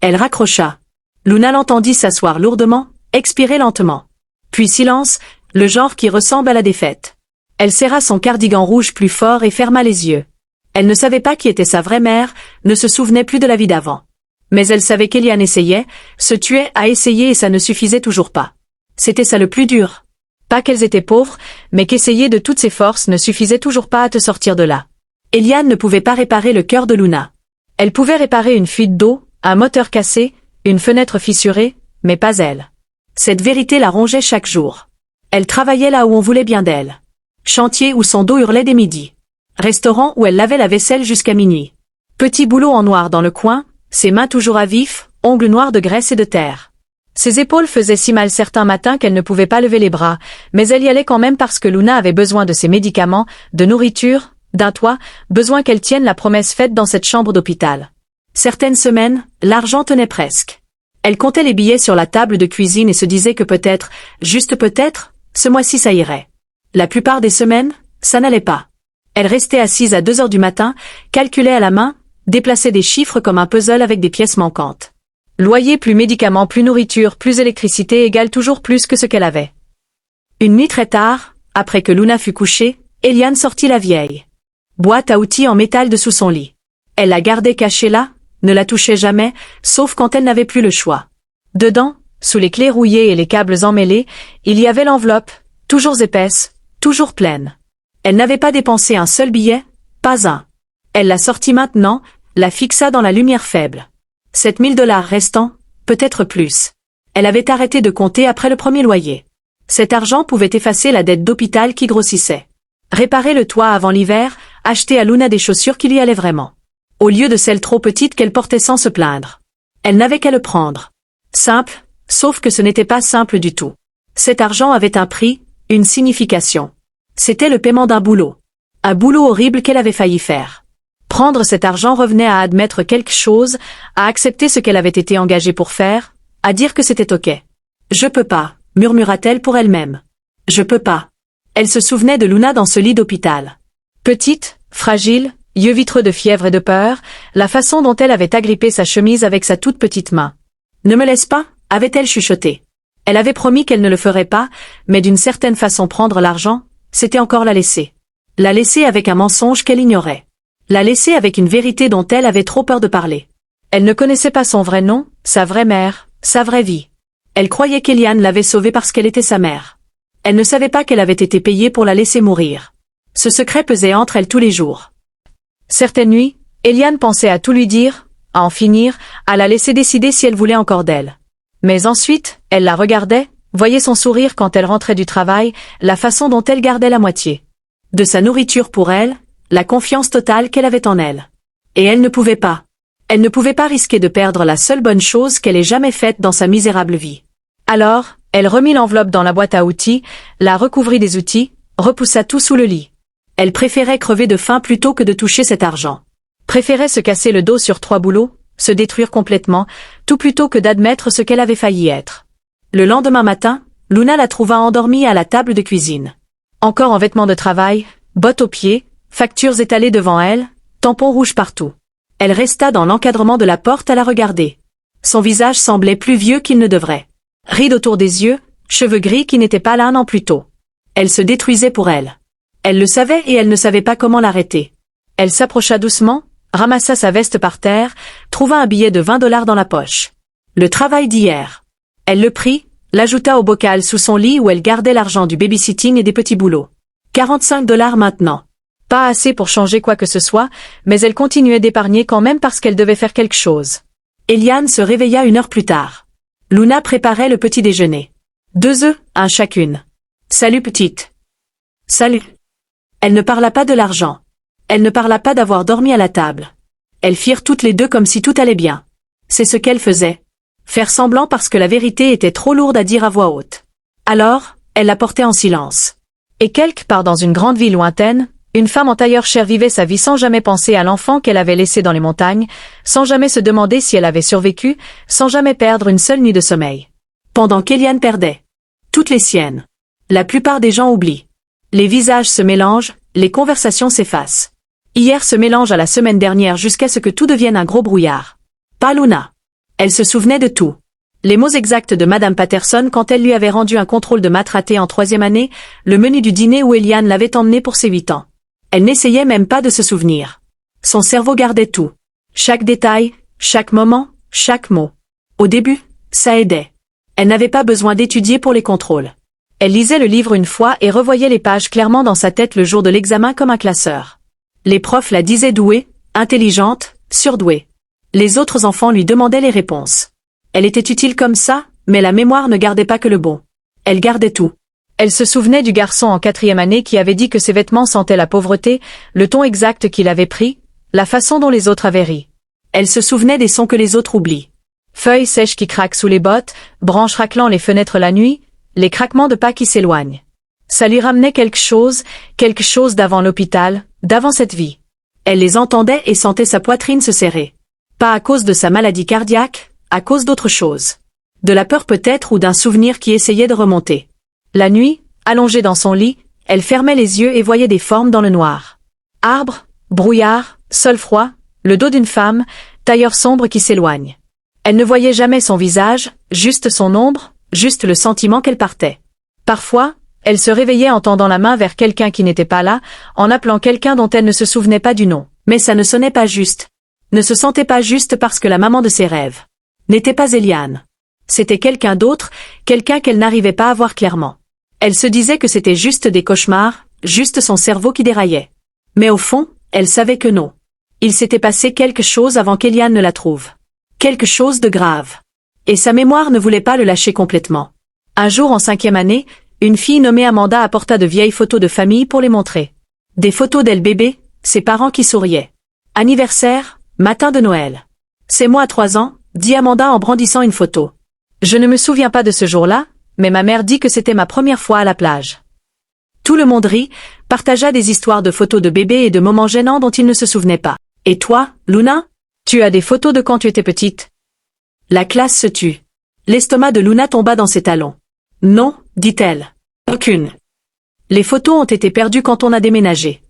Elle raccrocha. Luna l'entendit s'asseoir lourdement, expirer lentement. Puis silence, le genre qui ressemble à la défaite. Elle serra son cardigan rouge plus fort et ferma les yeux. Elle ne savait pas qui était sa vraie mère, ne se souvenait plus de la vie d'avant. Mais elle savait qu'Eliane essayait, se tuait à essayer et ça ne suffisait toujours pas. C'était ça le plus dur. Pas qu'elles étaient pauvres, mais qu'essayer de toutes ses forces ne suffisait toujours pas à te sortir de là. Eliane ne pouvait pas réparer le cœur de Luna. Elle pouvait réparer une fuite d'eau, un moteur cassé, une fenêtre fissurée, mais pas elle. Cette vérité la rongeait chaque jour. Elle travaillait là où on voulait bien d'elle. Chantier où son dos hurlait dès midi. Restaurant où elle lavait la vaisselle jusqu'à minuit. Petit boulot en noir dans le coin, ses mains toujours à vif, ongles noirs de graisse et de terre. Ses épaules faisaient si mal certains matins qu'elle ne pouvait pas lever les bras, mais elle y allait quand même parce que Luna avait besoin de ses médicaments, de nourriture, d'un toit, besoin qu'elle tienne la promesse faite dans cette chambre d'hôpital. Certaines semaines, l'argent tenait presque. Elle comptait les billets sur la table de cuisine et se disait que peut-être, juste peut-être, ce mois-ci ça irait. La plupart des semaines, ça n'allait pas. Elle restait assise à 2 heures du matin, calculait à la main, déplaçait des chiffres comme un puzzle avec des pièces manquantes. Loyer plus médicaments plus nourriture plus électricité égale toujours plus que ce qu'elle avait. Une nuit très tard, après que Luna fut couchée, Eliane sortit la vieille boîte à outils en métal de sous son lit. Elle la gardait cachée là, ne la touchait jamais, sauf quand elle n'avait plus le choix. Dedans, sous les clés rouillées et les câbles emmêlés, il y avait l'enveloppe, toujours épaisse, toujours pleine. Elle n'avait pas dépensé un seul billet, pas un. Elle la sortit maintenant, la fixa dans la lumière faible. $7000 restants, peut-être plus. Elle avait arrêté de compter après le premier loyer. Cet argent pouvait effacer la dette d'hôpital qui grossissait. Réparer le toit avant l'hiver, acheter à Luna des chaussures qui lui allaient vraiment. Au lieu de celles trop petites qu'elle portait sans se plaindre. Elle n'avait qu'à le prendre. Simple, sauf que ce n'était pas simple du tout. Cet argent avait un prix, une signification. C'était le paiement d'un boulot. Un boulot horrible qu'elle avait failli faire. Prendre cet argent revenait à admettre quelque chose, à accepter ce qu'elle avait été engagée pour faire, à dire que c'était ok. Je peux pas, murmura-t-elle pour elle-même. Je peux pas. Elle se souvenait de Luna dans ce lit d'hôpital. Petite, fragile, yeux vitreux de fièvre et de peur, la façon dont elle avait agrippé sa chemise avec sa toute petite main. Ne me laisse pas, avait-elle chuchoté. Elle avait promis qu'elle ne le ferait pas, mais d'une certaine façon prendre l'argent, c'était encore la laisser. La laisser avec un mensonge qu'elle ignorait. La laisser avec une vérité dont elle avait trop peur de parler. Elle ne connaissait pas son vrai nom, sa vraie mère, sa vraie vie. Elle croyait qu'Eliane l'avait sauvée parce qu'elle était sa mère. Elle ne savait pas qu'elle avait été payée pour la laisser mourir. Ce secret pesait entre elles tous les jours. Certaines nuits, Eliane pensait à tout lui dire, à en finir, à la laisser décider si elle voulait encore d'elle. Mais ensuite, elle la regardait, voyait son sourire quand elle rentrait du travail, la façon dont elle gardait la moitié de sa nourriture pour elle, la confiance totale qu'elle avait en elle. Et elle ne pouvait pas. Elle ne pouvait pas risquer de perdre la seule bonne chose qu'elle ait jamais faite dans sa misérable vie. Alors, elle remit l'enveloppe dans la boîte à outils, la recouvrit des outils, repoussa tout sous le lit. Elle préférait crever de faim plutôt que de toucher cet argent. Préférait se casser le dos sur 3 boulots, se détruire complètement, tout plutôt que d'admettre ce qu'elle avait failli être. Le lendemain matin, Luna la trouva endormie à la table de cuisine. Encore en vêtements de travail, bottes aux pieds, factures étalées devant elle, tampons rouges partout. Elle resta dans l'encadrement de la porte à la regarder. Son visage semblait plus vieux qu'il ne devrait. Rides autour des yeux, cheveux gris qui n'étaient pas là un an plus tôt. Elle se détruisait pour elle. Elle le savait et elle ne savait pas comment l'arrêter. Elle s'approcha doucement, ramassa sa veste par terre, trouva un billet de 20 $ dans la poche. Le travail d'hier. Elle le prit, l'ajouta au bocal sous son lit où elle gardait l'argent du babysitting et des petits boulots. 45 $ maintenant. Pas assez pour changer quoi que ce soit, mais elle continuait d'épargner quand même parce qu'elle devait faire quelque chose. Eliane se réveilla 1 heure plus tard. Luna préparait le petit déjeuner. 2 œufs, un chacune. Salut petite. Salut. Elle ne parla pas de l'argent. Elle ne parla pas d'avoir dormi à la table. Elles firent toutes les deux comme si tout allait bien. C'est ce qu'elle faisait. Faire semblant parce que la vérité était trop lourde à dire à voix haute. Alors, elle la portait en silence. Et quelque part dans une grande ville lointaine, une femme en tailleur cher vivait sa vie sans jamais penser à l'enfant qu'elle avait laissé dans les montagnes, sans jamais se demander si elle avait survécu, sans jamais perdre une seule nuit de sommeil. Pendant qu'Eliane perdait. Toutes les siennes. La plupart des gens oublient. Les visages se mélangent, les conversations s'effacent. Hier se mélange à la semaine dernière jusqu'à ce que tout devienne un gros brouillard. Pas Luna. Elle se souvenait de tout. Les mots exacts de Madame Patterson quand elle lui avait rendu un contrôle de maths raté en 3e année, le menu du dîner où Eliane l'avait emmenée pour ses 8 ans. Elle n'essayait même pas de se souvenir. Son cerveau gardait tout. Chaque détail, chaque moment, chaque mot. Au début, ça aidait. Elle n'avait pas besoin d'étudier pour les contrôles. Elle lisait le livre une fois et revoyait les pages clairement dans sa tête le jour de l'examen comme un classeur. Les profs la disaient douée, intelligente, surdouée. Les autres enfants lui demandaient les réponses. Elle était utile comme ça, mais la mémoire ne gardait pas que le bon. Elle gardait tout. Elle se souvenait du garçon en 4e année qui avait dit que ses vêtements sentaient la pauvreté, le ton exact qu'il avait pris, la façon dont les autres avaient ri. Elle se souvenait des sons que les autres oublient. Feuilles sèches qui craquent sous les bottes, branches raclant les fenêtres la nuit, les craquements de pas qui s'éloignent. Ça lui ramenait quelque chose d'avant l'hôpital, d'avant cette vie. Elle les entendait et sentait sa poitrine se serrer. Pas à cause de sa maladie cardiaque, à cause d'autre chose. De la peur peut-être ou d'un souvenir qui essayait de remonter. La nuit, allongée dans son lit, elle fermait les yeux et voyait des formes dans le noir. Arbres, brouillard, sol froid, le dos d'une femme, tailleur sombre qui s'éloigne. Elle ne voyait jamais son visage, juste son ombre, juste le sentiment qu'elle partait. Parfois, elle se réveillait en tendant la main vers quelqu'un qui n'était pas là, en appelant quelqu'un dont elle ne se souvenait pas du nom. Mais ça ne sonnait pas juste. Ne se sentait pas juste parce que la maman de ses rêves n'était pas Eliane. C'était quelqu'un d'autre, quelqu'un qu'elle n'arrivait pas à voir clairement. Elle se disait que c'était juste des cauchemars, juste son cerveau qui déraillait. Mais au fond, elle savait que non. Il s'était passé quelque chose avant qu'Eliane ne la trouve. Quelque chose de grave. Et sa mémoire ne voulait pas le lâcher complètement. Un jour en 5e année, Une fille nommée Amanda apporta de vieilles photos de famille pour les montrer. Des photos d'elle bébé, ses parents qui souriaient. Anniversaire, matin de Noël. C'est moi à 3 ans, dit Amanda en brandissant une photo. Je ne me souviens pas de ce jour-là, mais ma mère dit que c'était ma première fois à la plage. Tout le monde rit, partagea des histoires de photos de bébés et de moments gênants dont il ne se souvenait pas. Et toi, Luna? Tu as des photos de quand tu étais petite? La classe se tut. L'estomac de Luna tomba dans ses talons. Non, dit-elle. Aucune. Les photos ont été perdues quand on a déménagé.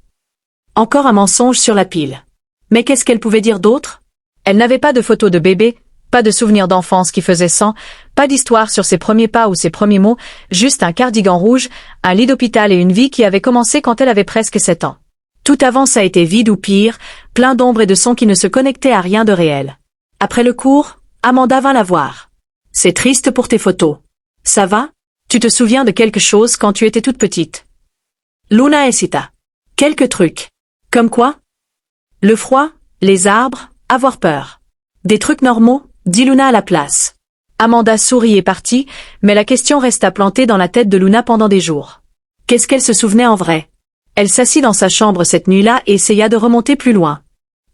Encore un mensonge sur la pile. Mais qu'est-ce qu'elle pouvait dire d'autre? Elle n'avait pas de photos de bébé, pas de souvenirs d'enfance qui faisaient sang, pas d'histoire sur ses premiers pas ou ses premiers mots, juste un cardigan rouge, un lit d'hôpital et une vie qui avait commencé quand elle avait presque 7 ans. Tout avant ça a été vide ou pire, plein d'ombres et de sons qui ne se connectaient à rien de réel. Après le cours, Amanda vint la voir. C'est triste pour tes photos. Ça va? Tu te souviens de quelque chose quand tu étais toute petite? Luna hésita. Quelques trucs. Comme quoi? Le froid, les arbres, avoir peur. Des trucs normaux, dit Luna à la place. Amanda sourit et partit, mais la question resta plantée dans la tête de Luna pendant des jours. Qu'est-ce qu'elle se souvenait en vrai? Elle s'assit dans sa chambre cette nuit-là et essaya de remonter plus loin.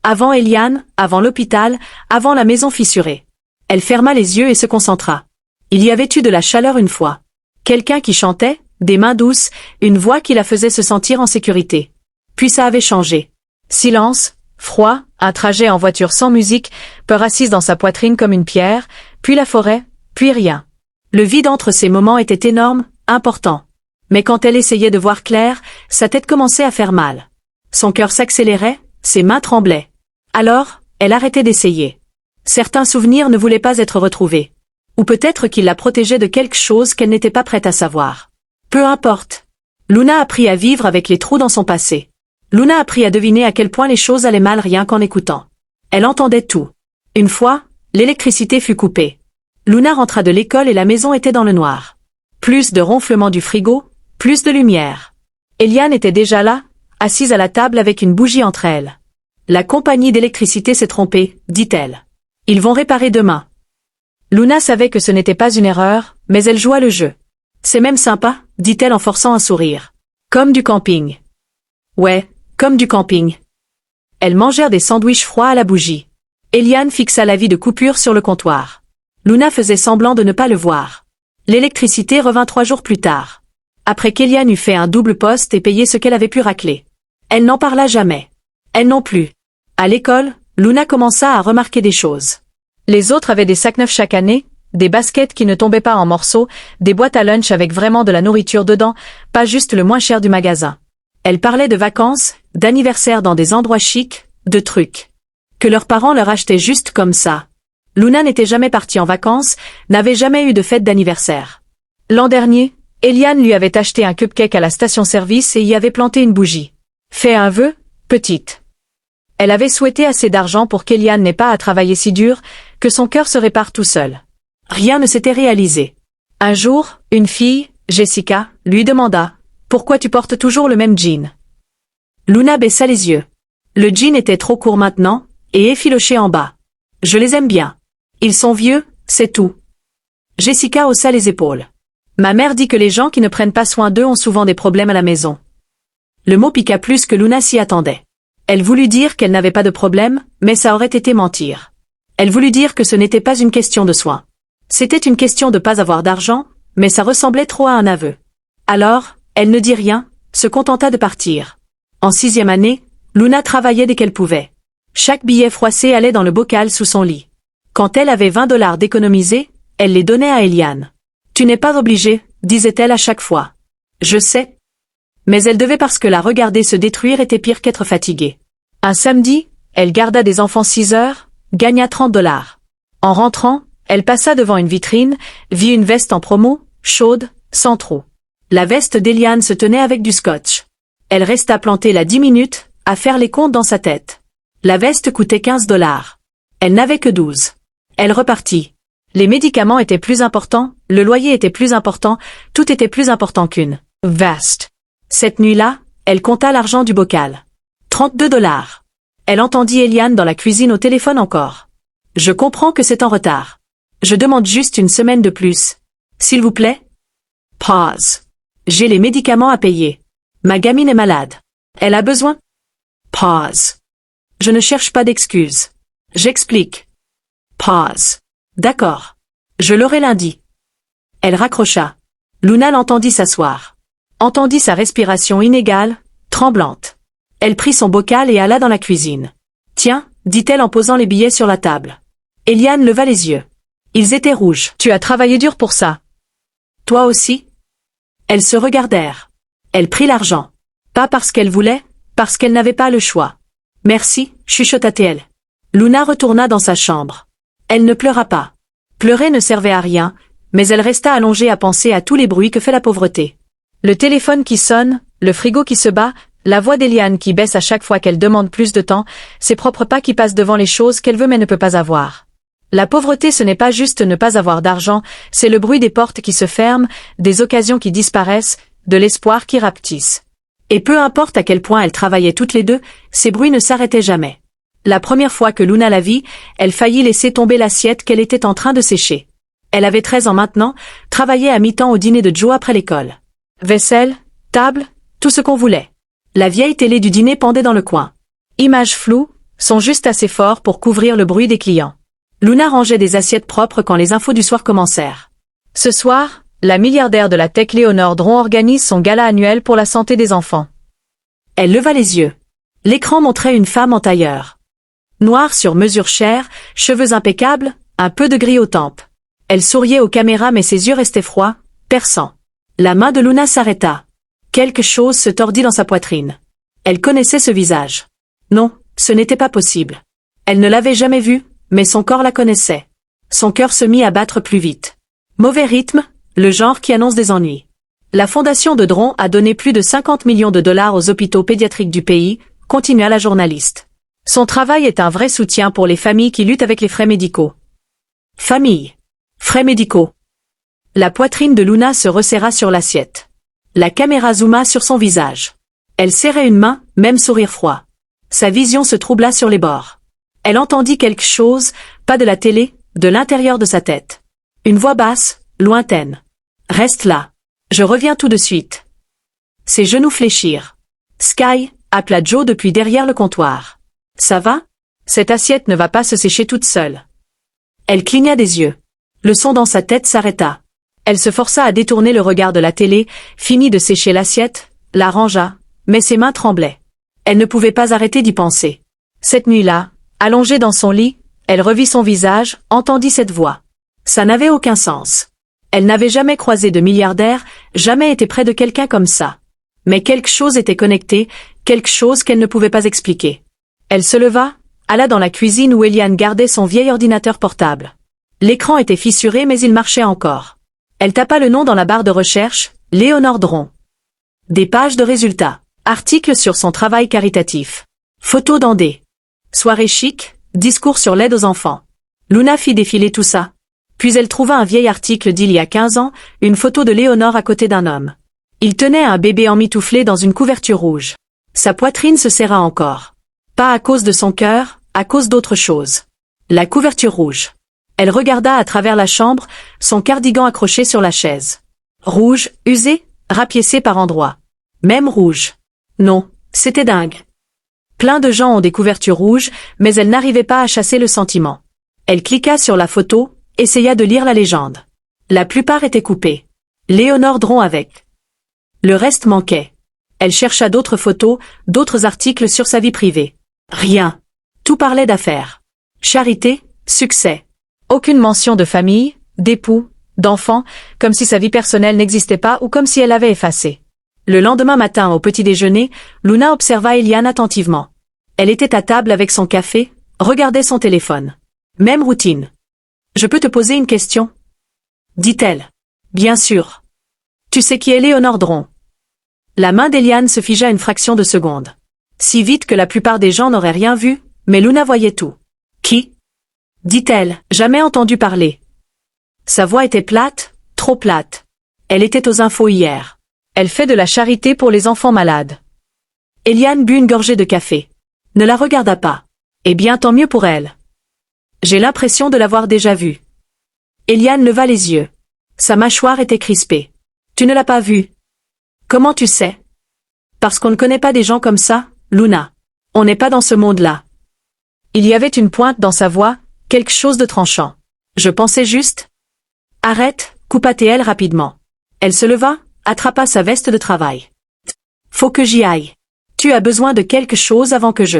Avant Eliane, avant l'hôpital, avant la maison fissurée. Elle ferma les yeux et se concentra. Il y avait eu de la chaleur une fois. Quelqu'un qui chantait, des mains douces, une voix qui la faisait se sentir en sécurité. Puis ça avait changé. Silence, froid, un trajet en voiture sans musique, peur assise dans sa poitrine comme une pierre, puis la forêt, puis rien. Le vide entre ces moments était énorme, important. Mais quand elle essayait de voir clair, sa tête commençait à faire mal. Son cœur s'accélérait, ses mains tremblaient. Alors, elle arrêtait d'essayer. Certains souvenirs ne voulaient pas être retrouvés. Ou peut-être qu'ils la protégeaient de quelque chose qu'elle n'était pas prête à savoir. Peu importe. Luna apprit à vivre avec les trous dans son passé. Luna apprit à deviner à quel point les choses allaient mal rien qu'en écoutant. Elle entendait tout. Une fois, l'électricité fut coupée. Luna rentra de l'école et la maison était dans le noir. Plus de ronflements du frigo, plus de lumière. Eliane était déjà là, assise à la table avec une bougie entre elles. La compagnie d'électricité s'est trompée, dit-elle. Ils vont réparer demain. Luna savait que ce n'était pas une erreur, mais elle joua le jeu. C'est même sympa, dit-elle en forçant un sourire. Comme du camping. Ouais, comme du camping. Elles mangèrent des sandwichs froids à la bougie. Eliane fixa l'avis de coupure sur le comptoir. Luna faisait semblant de ne pas le voir. L'électricité revint 3 jours plus tard. Après qu'Eliane eut fait un double poste et payé ce qu'elle avait pu racler. Elle n'en parla jamais. Elle non plus. À l'école, Luna commença à remarquer des choses. Les autres avaient des sacs neufs chaque année, des baskets qui ne tombaient pas en morceaux, des boîtes à lunch avec vraiment de la nourriture dedans, pas juste le moins cher du magasin. Elle parlait de vacances, d'anniversaires dans des endroits chics, de trucs que leurs parents leur achetaient juste comme ça. Luna n'était jamais partie en vacances, n'avait jamais eu de fête d'anniversaire. L'an dernier, Eliane lui avait acheté un cupcake à la station-service et y avait planté une bougie. Fait un vœu, petite. Elle avait souhaité assez d'argent pour qu'Eliane n'ait pas à travailler si dur, que son cœur se répare tout seul. Rien ne s'était réalisé. Un jour, une fille, Jessica, lui demanda « Pourquoi tu portes toujours le même jean ?» Luna baissa les yeux. Le jean était trop court maintenant, et effiloché en bas. « Je les aime bien. Ils sont vieux, c'est tout. » Jessica haussa les épaules. « Ma mère dit que les gens qui ne prennent pas soin d'eux ont souvent des problèmes à la maison. » Le mot piqua plus que Luna s'y attendait. Elle voulut dire qu'elle n'avait pas de problème, mais ça aurait été mentir. Elle voulut dire que ce n'était pas une question de soin. C'était une question de pas avoir d'argent, mais ça ressemblait trop à un aveu. Alors, elle ne dit rien, se contenta de partir. En 6e année, Luna travaillait dès qu'elle pouvait. Chaque billet froissé allait dans le bocal sous son lit. Quand elle avait $20 d'économisés, elle les donnait à Eliane. « Tu n'es pas obligée, disait-elle à chaque fois. « Je sais. » Mais elle devait parce que la regarder se détruire était pire qu'être fatiguée. Un samedi, elle garda des enfants 6 heures, gagna $30. En rentrant, elle passa devant une vitrine, vit une veste en promo, chaude, sans trou. La veste d'Eliane se tenait avec du scotch. Elle resta plantée là 10 minutes, à faire les comptes dans sa tête. La veste coûtait $15. Elle n'avait que 12. Elle repartit. Les médicaments étaient plus importants, le loyer était plus important, tout était plus important qu'une veste. Cette nuit-là, elle compta l'argent du bocal. $32. Elle entendit Eliane dans la cuisine au téléphone encore. « Je comprends que c'est en retard. Je demande juste une semaine de plus. S'il vous plaît ?» Pause. J'ai les médicaments à payer. Ma gamine est malade. Elle a besoin. Pause. Je ne cherche pas d'excuses. J'explique. Pause. D'accord. Je l'aurai lundi. Elle raccrocha. Luna l'entendit s'asseoir. Entendit sa respiration inégale, tremblante. Elle prit son bocal et alla dans la cuisine. Tiens, dit-elle en posant les billets sur la table. Eliane leva les yeux. Ils étaient rouges. Tu as travaillé dur pour ça. Toi aussi? Elles se regardèrent. Elle prit l'argent. Pas parce qu'elle voulait, parce qu'elle n'avait pas le choix. Merci, chuchota-t-elle. Luna retourna dans sa chambre. Elle ne pleura pas. Pleurer ne servait à rien, mais elle resta allongée à penser à tous les bruits que fait la pauvreté. Le téléphone qui sonne, le frigo qui se bat, la voix d'Eliane qui baisse à chaque fois qu'elle demande plus de temps, ses propres pas qui passent devant les choses qu'elle veut mais ne peut pas avoir. La pauvreté ce n'est pas juste ne pas avoir d'argent, c'est le bruit des portes qui se ferment, des occasions qui disparaissent, de l'espoir qui rapetisse. Et peu importe à quel point elles travaillaient toutes les deux, ces bruits ne s'arrêtaient jamais. La première fois que Luna la vit, elle faillit laisser tomber l'assiette qu'elle était en train de sécher. Elle avait 13 ans maintenant, travaillait à mi-temps au dîner de Joe après l'école. Vaisselle, table, tout ce qu'on voulait. La vieille télé du dîner pendait dans le coin. Images floues, sont juste assez forts pour couvrir le bruit des clients. Luna rangeait des assiettes propres quand les infos du soir commencèrent. Ce soir, la milliardaire de la tech Léonore Dron organise son gala annuel pour la santé des enfants. Elle leva les yeux. L'écran montrait une femme en tailleur. Noire sur mesure chère, cheveux impeccables, un peu de gris aux tempes. Elle souriait aux caméras mais ses yeux restaient froids, perçants. La main de Luna s'arrêta. Quelque chose se tordit dans sa poitrine. Elle connaissait ce visage. Non, ce n'était pas possible. Elle ne l'avait jamais vu, mais son corps la connaissait. Son cœur se mit à battre plus vite. Mauvais rythme, le genre qui annonce des ennuis. La fondation de Dron a donné plus de 50 millions de dollars aux hôpitaux pédiatriques du pays, continua la journaliste. Son travail est un vrai soutien pour les familles qui luttent avec les frais médicaux. Famille. Frais médicaux. La poitrine de Luna se resserra sur l'assiette. La caméra zooma sur son visage. Elle serrait une main, même sourire froid. Sa vision se troubla sur les bords. Elle entendit quelque chose, pas de la télé, de l'intérieur de sa tête. Une voix basse, lointaine. Reste là. Je reviens tout de suite. Ses genoux fléchirent. Sky, appela Joe depuis derrière le comptoir. Ça va? Cette assiette ne va pas se sécher toute seule. Elle cligna des yeux. Le son dans sa tête s'arrêta. Elle se força à détourner le regard de la télé, finit de sécher l'assiette, la rangea, mais ses mains tremblaient. Elle ne pouvait pas arrêter d'y penser. Cette nuit-là, allongée dans son lit, elle revit son visage, entendit cette voix. Ça n'avait aucun sens. Elle n'avait jamais croisé de milliardaire, jamais été près de quelqu'un comme ça. Mais quelque chose était connecté, quelque chose qu'elle ne pouvait pas expliquer. Elle se leva, alla dans la cuisine où Eliane gardait son vieil ordinateur portable. L'écran était fissuré mais il marchait encore. Elle tapa le nom dans la barre de recherche, Léonore Dron. Des pages de résultats, articles sur son travail caritatif, photos d'Andé, soirée chic, discours sur l'aide aux enfants. Luna fit défiler tout ça. Puis elle trouva un vieil article d'il y a 15 ans, une photo de Léonore à côté d'un homme. Il tenait un bébé emmitouflé dans une couverture rouge. Sa poitrine se serra encore. Pas à cause de son cœur, à cause d'autre chose. La couverture rouge. Elle regarda à travers la chambre, son cardigan accroché sur la chaise. Rouge, usé, rapiécé par endroits. Même rouge. Non, c'était dingue. Plein de gens ont des couvertures rouges, mais elle n'arrivait pas à chasser le sentiment. Elle cliqua sur la photo, essaya de lire la légende. La plupart étaient coupés. Léonore Dron avec. Le reste manquait. Elle chercha d'autres photos, d'autres articles sur sa vie privée. Rien. Tout parlait d'affaires. Charité, succès. Aucune mention de famille, d'époux, d'enfants, comme si sa vie personnelle n'existait pas ou comme si elle avait effacé. Le lendemain matin au petit déjeuner, Luna observa Eliane attentivement. Elle était à table avec son café, regardait son téléphone. Même routine. « Je peux te poser une question ?» dit-elle. « Bien sûr. Tu sais qui est Léonore Dron ?» La main d'Eliane se figea une fraction de seconde. Si vite que la plupart des gens n'auraient rien vu, mais Luna voyait tout. « Qui ?» dit-elle, jamais entendu parler. Sa voix était plate, trop plate. Elle était aux infos hier. Elle fait de la charité pour les enfants malades. Eliane but une gorgée de café. Ne la regarda pas. Eh bien tant mieux pour elle. J'ai l'impression de l'avoir déjà vue. Eliane leva les yeux. Sa mâchoire était crispée. Tu ne l'as pas vue? Comment tu sais? Parce qu'on ne connaît pas des gens comme ça, Luna. On n'est pas dans ce monde-là. Il y avait une pointe dans sa voix, quelque chose de tranchant. Je pensais juste. Arrête, coupa TL rapidement. Elle se leva, attrapa sa veste de travail. Faut que j'y aille. Tu as besoin de quelque chose avant que je...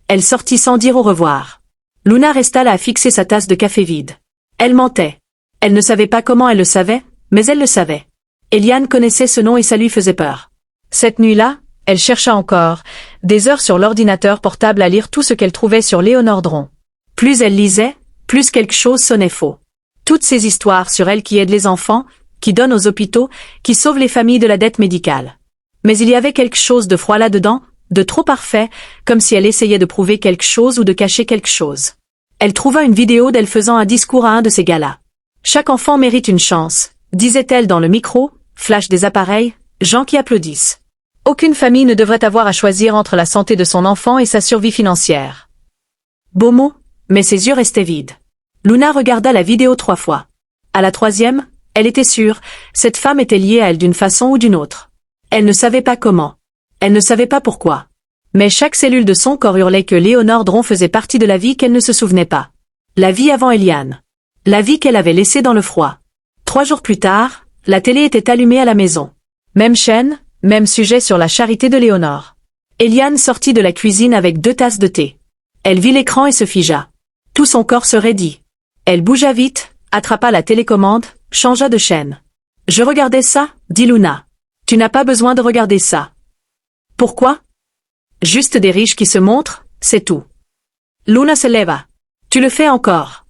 Elle sortit sans dire au revoir. Luna resta là à fixer sa tasse de café vide. Elle mentait. Elle ne savait pas comment elle le savait, mais elle le savait. Eliane connaissait ce nom et ça lui faisait peur. Cette nuit-là, elle chercha encore, des heures sur l'ordinateur portable à lire tout ce qu'elle trouvait sur Léonore Dron. Plus elle lisait, plus quelque chose sonnait faux. Toutes ces histoires sur elle qui aide les enfants, qui donne aux hôpitaux, qui sauve les familles de la dette médicale. Mais il y avait quelque chose de froid là-dedans, de trop parfait, comme si elle essayait de prouver quelque chose ou de cacher quelque chose. Elle trouva une vidéo d'elle faisant un discours à un de ces galas. Chaque enfant mérite une chance, disait-elle dans le micro, flash des appareils, gens qui applaudissent. Aucune famille ne devrait avoir à choisir entre la santé de son enfant et sa survie financière. Beau mot, mais ses yeux restaient vides. Luna regarda la vidéo 3 fois. À la 3e, elle était sûre, cette femme était liée à elle d'une façon ou d'une autre. Elle ne savait pas comment. Elle ne savait pas pourquoi. Mais chaque cellule de son corps hurlait que Léonore Dron faisait partie de la vie qu'elle ne se souvenait pas. La vie avant Eliane. La vie qu'elle avait laissée dans le froid. 3 jours plus tard, la télé était allumée à la maison. Même chaîne, même sujet sur la charité de Léonore. Eliane sortit de la cuisine avec 2 tasses de thé. Elle vit l'écran et se figea. Tout son corps se raidit. Elle bougea vite, attrapa la télécommande, changea de chaîne. « Je regardais ça, dit Luna. Tu n'as pas besoin de regarder ça. » Pourquoi? Juste des riches qui se montrent, c'est tout. Luna se leva. Tu le fais encore.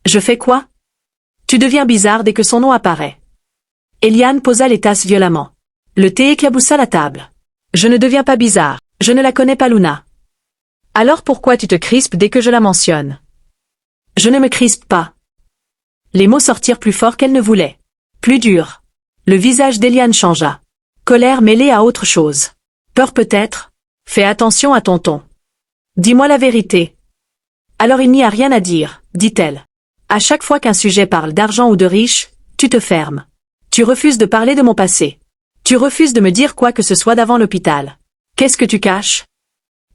Je fais quoi? Tu deviens bizarre dès que son nom apparaît. Eliane posa les tasses violemment. Le thé éclaboussa la table. Je ne deviens pas bizarre. Je ne la connais pas, Luna. Alors pourquoi tu te crispes dès que je la mentionne? Je ne me crispe pas. Les mots sortirent plus fort qu'elle ne voulait. Plus durs. Le visage d'Eliane changea. Colère mêlée à autre chose. Peur peut-être? Fais attention à ton ton. Dis-moi la vérité. Alors il n'y a rien à dire, dit-elle. À chaque fois qu'un sujet parle d'argent ou de riches, tu te fermes. Tu refuses de parler de mon passé. Tu refuses de me dire quoi que ce soit d'avant l'hôpital. Qu'est-ce que tu caches?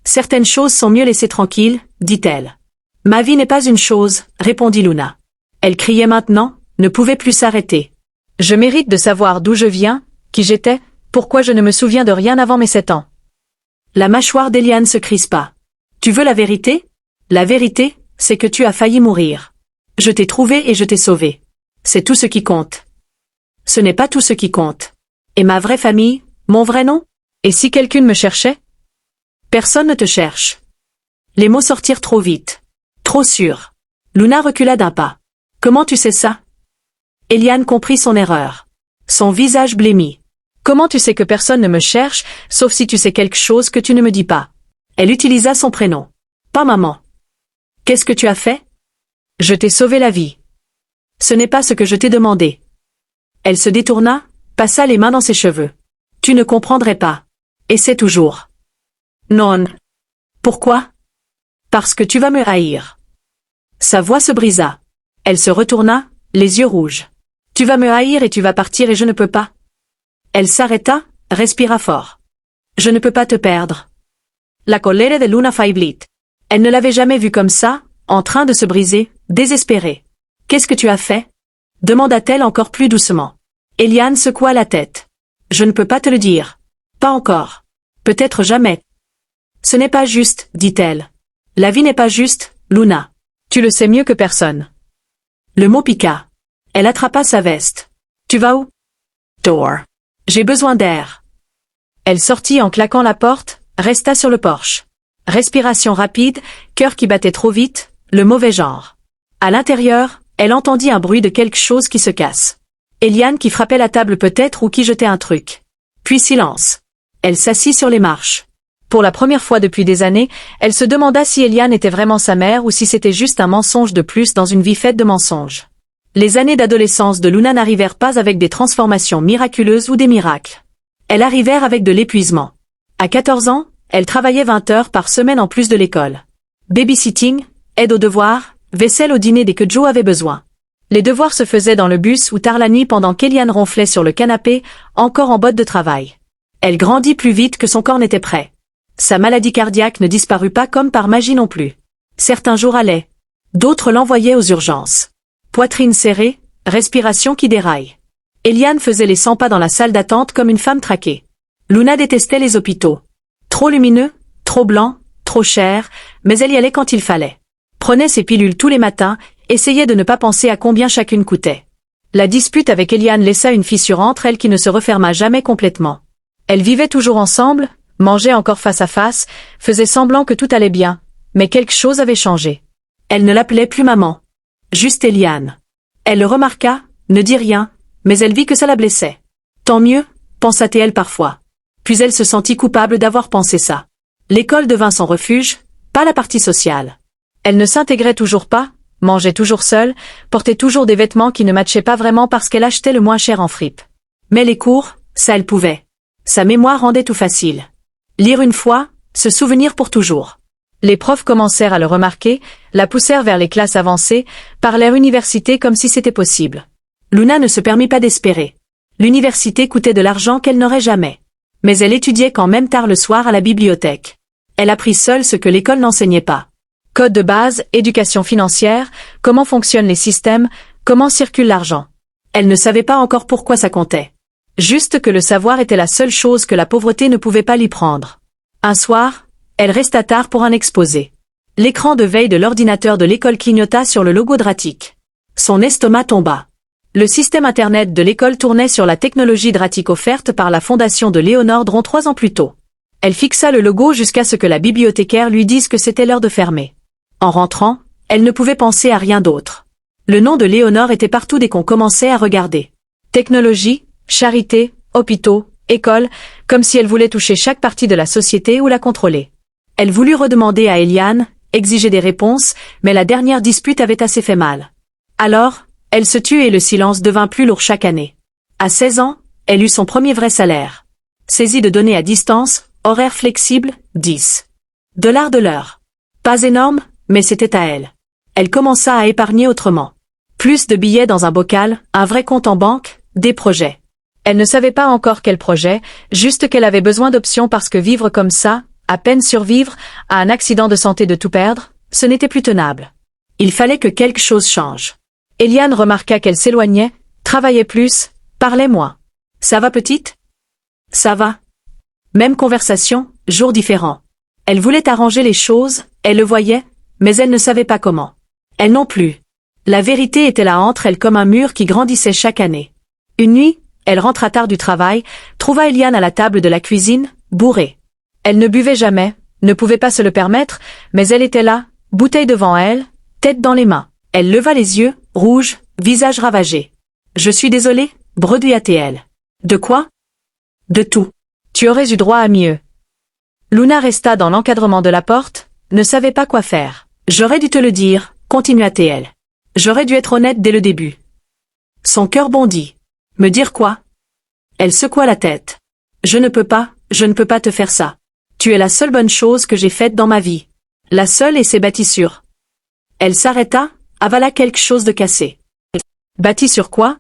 Certaines choses sont mieux laissées tranquilles, dit-elle. Ma vie n'est pas une chose, répondit Luna. Elle criait maintenant, ne pouvait plus s'arrêter. Je mérite de savoir d'où je viens, qui j'étais, pourquoi je ne me souviens de rien avant mes 7 ans. La mâchoire d'Eliane se crispa. Tu veux la vérité? La vérité, c'est que tu as failli mourir. Je t'ai trouvé et je t'ai sauvé. C'est tout ce qui compte. Ce n'est pas tout ce qui compte. Et ma vraie famille, mon vrai nom? Et si quelqu'un me cherchait? Personne ne te cherche. Les mots sortirent trop vite. Trop sûr. Luna recula d'un pas. Comment tu sais ça? Eliane comprit son erreur. Son visage blêmit. Comment tu sais que personne ne me cherche, sauf si tu sais quelque chose que tu ne me dis pas? Elle utilisa son prénom. Pas maman. Qu'est-ce que tu as fait? Je t'ai sauvé la vie. Ce n'est pas ce que je t'ai demandé. Elle se détourna, passa les mains dans ses cheveux. Tu ne comprendrais pas. Essaie toujours. Non. Pourquoi? Parce que tu vas me haïr. Sa voix se brisa. Elle se retourna, les yeux rouges. Tu vas me haïr et tu vas partir et je ne peux pas. Elle s'arrêta, respira fort. Je ne peux pas te perdre. La colère de Luna faiblit. Elle ne l'avait jamais vue comme ça, en train de se briser, désespérée. Qu'est-ce que tu as fait? Demanda-t-elle encore plus doucement. Eliane secoua la tête. Je ne peux pas te le dire. Pas encore. Peut-être jamais. Ce n'est pas juste, dit-elle. La vie n'est pas juste, Luna. Tu le sais mieux que personne. Le mot piqua. Elle attrapa sa veste. Tu vas où? Door. J'ai besoin d'air. Elle sortit en claquant la porte, resta sur le porche. Respiration rapide, cœur qui battait trop vite, le mauvais genre. À l'intérieur, elle entendit un bruit de quelque chose qui se casse. Eliane qui frappait la table peut-être ou qui jetait un truc. Puis silence. Elle s'assit sur les marches. Pour la première fois depuis des années, elle se demanda si Eliane était vraiment sa mère ou si c'était juste un mensonge de plus dans une vie faite de mensonges. Les années d'adolescence de Luna n'arrivèrent pas avec des transformations miraculeuses ou des miracles. Elles arrivèrent avec de l'épuisement. À 14 ans, elle travaillait 20 heures par semaine en plus de l'école. Babysitting, aide aux devoirs, vaisselle au dîner dès que Joe avait besoin. Les devoirs se faisaient dans le bus ou tard la nuit pendant qu'Eliane ronflait sur le canapé, encore en botte de travail. Elle grandit plus vite que son corps n'était prêt. Sa maladie cardiaque ne disparut pas comme par magie non plus. Certains jours allaient. D'autres l'envoyaient aux urgences. Poitrine serrée, respiration qui déraille. Eliane faisait les 100 pas dans la salle d'attente comme une femme traquée. Luna détestait les hôpitaux. Trop lumineux, trop blancs, trop chers, mais elle y allait quand il fallait. Prenait ses pilules tous les matins, essayait de ne pas penser à combien chacune coûtait. La dispute avec Eliane laissa une fissure entre elles qui ne se referma jamais complètement. Elles vivaient toujours ensemble, mangeaient encore face à face, faisaient semblant que tout allait bien, mais quelque chose avait changé. Elle ne l'appelait plus maman. Juste Eliane. Elle le remarqua, ne dit rien, mais elle vit que ça la blessait. Tant mieux, pensa-t-elle parfois. Puis elle se sentit coupable d'avoir pensé ça. L'école devint son refuge, pas la partie sociale. Elle ne s'intégrait toujours pas, mangeait toujours seule, portait toujours des vêtements qui ne matchaient pas vraiment parce qu'elle achetait le moins cher en fripe. Mais les cours, ça elle pouvait. Sa mémoire rendait tout facile. Lire une fois, se souvenir pour toujours. Les profs commencèrent à le remarquer, la poussèrent vers les classes avancées, parlèrent université comme si c'était possible. Luna ne se permit pas d'espérer. L'université coûtait de l'argent qu'elle n'aurait jamais. Mais elle étudiait quand même tard le soir à la bibliothèque. Elle apprit seule ce que l'école n'enseignait pas. Code de base, éducation financière, comment fonctionnent les systèmes, comment circule l'argent. Elle ne savait pas encore pourquoi ça comptait. Juste que le savoir était la seule chose que la pauvreté ne pouvait pas lui prendre. Un soir, elle resta tard pour un exposé. L'écran de veille de l'ordinateur de l'école clignota sur le logo Dratic. Son estomac tomba. Le système Internet de l'école tournait sur la technologie Dratic offerte par la fondation de Léonore Dron 3 ans plus tôt. Elle fixa le logo jusqu'à ce que la bibliothécaire lui dise que c'était l'heure de fermer. En rentrant, elle ne pouvait penser à rien d'autre. Le nom de Léonore était partout dès qu'on commençait à regarder. Technologie, charité, hôpitaux, école, comme si elle voulait toucher chaque partie de la société ou la contrôler. Elle voulut redemander à Eliane, exiger des réponses, mais la dernière dispute avait assez fait mal. Alors, elle se tut et le silence devint plus lourd chaque année. À 16 ans, elle eut son premier vrai salaire. Saisie de données à distance, horaire flexible, 10 $ de l'heure. Pas énorme, mais c'était à elle. Elle commença à épargner autrement. Plus de billets dans un bocal, un vrai compte en banque, des projets. Elle ne savait pas encore quel projet, juste qu'elle avait besoin d'options parce que vivre comme ça, à peine survivre, à un accident de santé de tout perdre, ce n'était plus tenable. Il fallait que quelque chose change. Eliane remarqua qu'elle s'éloignait, travaillait plus, parlait moins. « Ça va petite ? » ?»« Ça va. » Même conversation, jour différent. Elle voulait arranger les choses, elle le voyait, mais elle ne savait pas comment. Elle non plus. La vérité était là entre elles comme un mur qui grandissait chaque année. Une nuit, elle rentra tard du travail, trouva Eliane à la table de la cuisine, bourrée. Elle ne buvait jamais, ne pouvait pas se le permettre, mais elle était là, bouteille devant elle, tête dans les mains. Elle leva les yeux, rouge, visage ravagé. « Je suis désolée, » bredouilla-t-elle. « De quoi ? » ?»« De tout. Tu aurais eu droit à mieux. » Luna resta dans l'encadrement de la porte, ne savait pas quoi faire. « J'aurais dû te le dire, » continua-t-elle. « J'aurais dû être honnête dès le début. » Son cœur bondit. « Me dire quoi ? » Elle secoua la tête. « Je ne peux pas te faire ça. Tu es la seule bonne chose que j'ai faite dans ma vie. La seule et c'est bâti sur. » Elle s'arrêta, avala quelque chose de cassé. « Bâti sur quoi ?»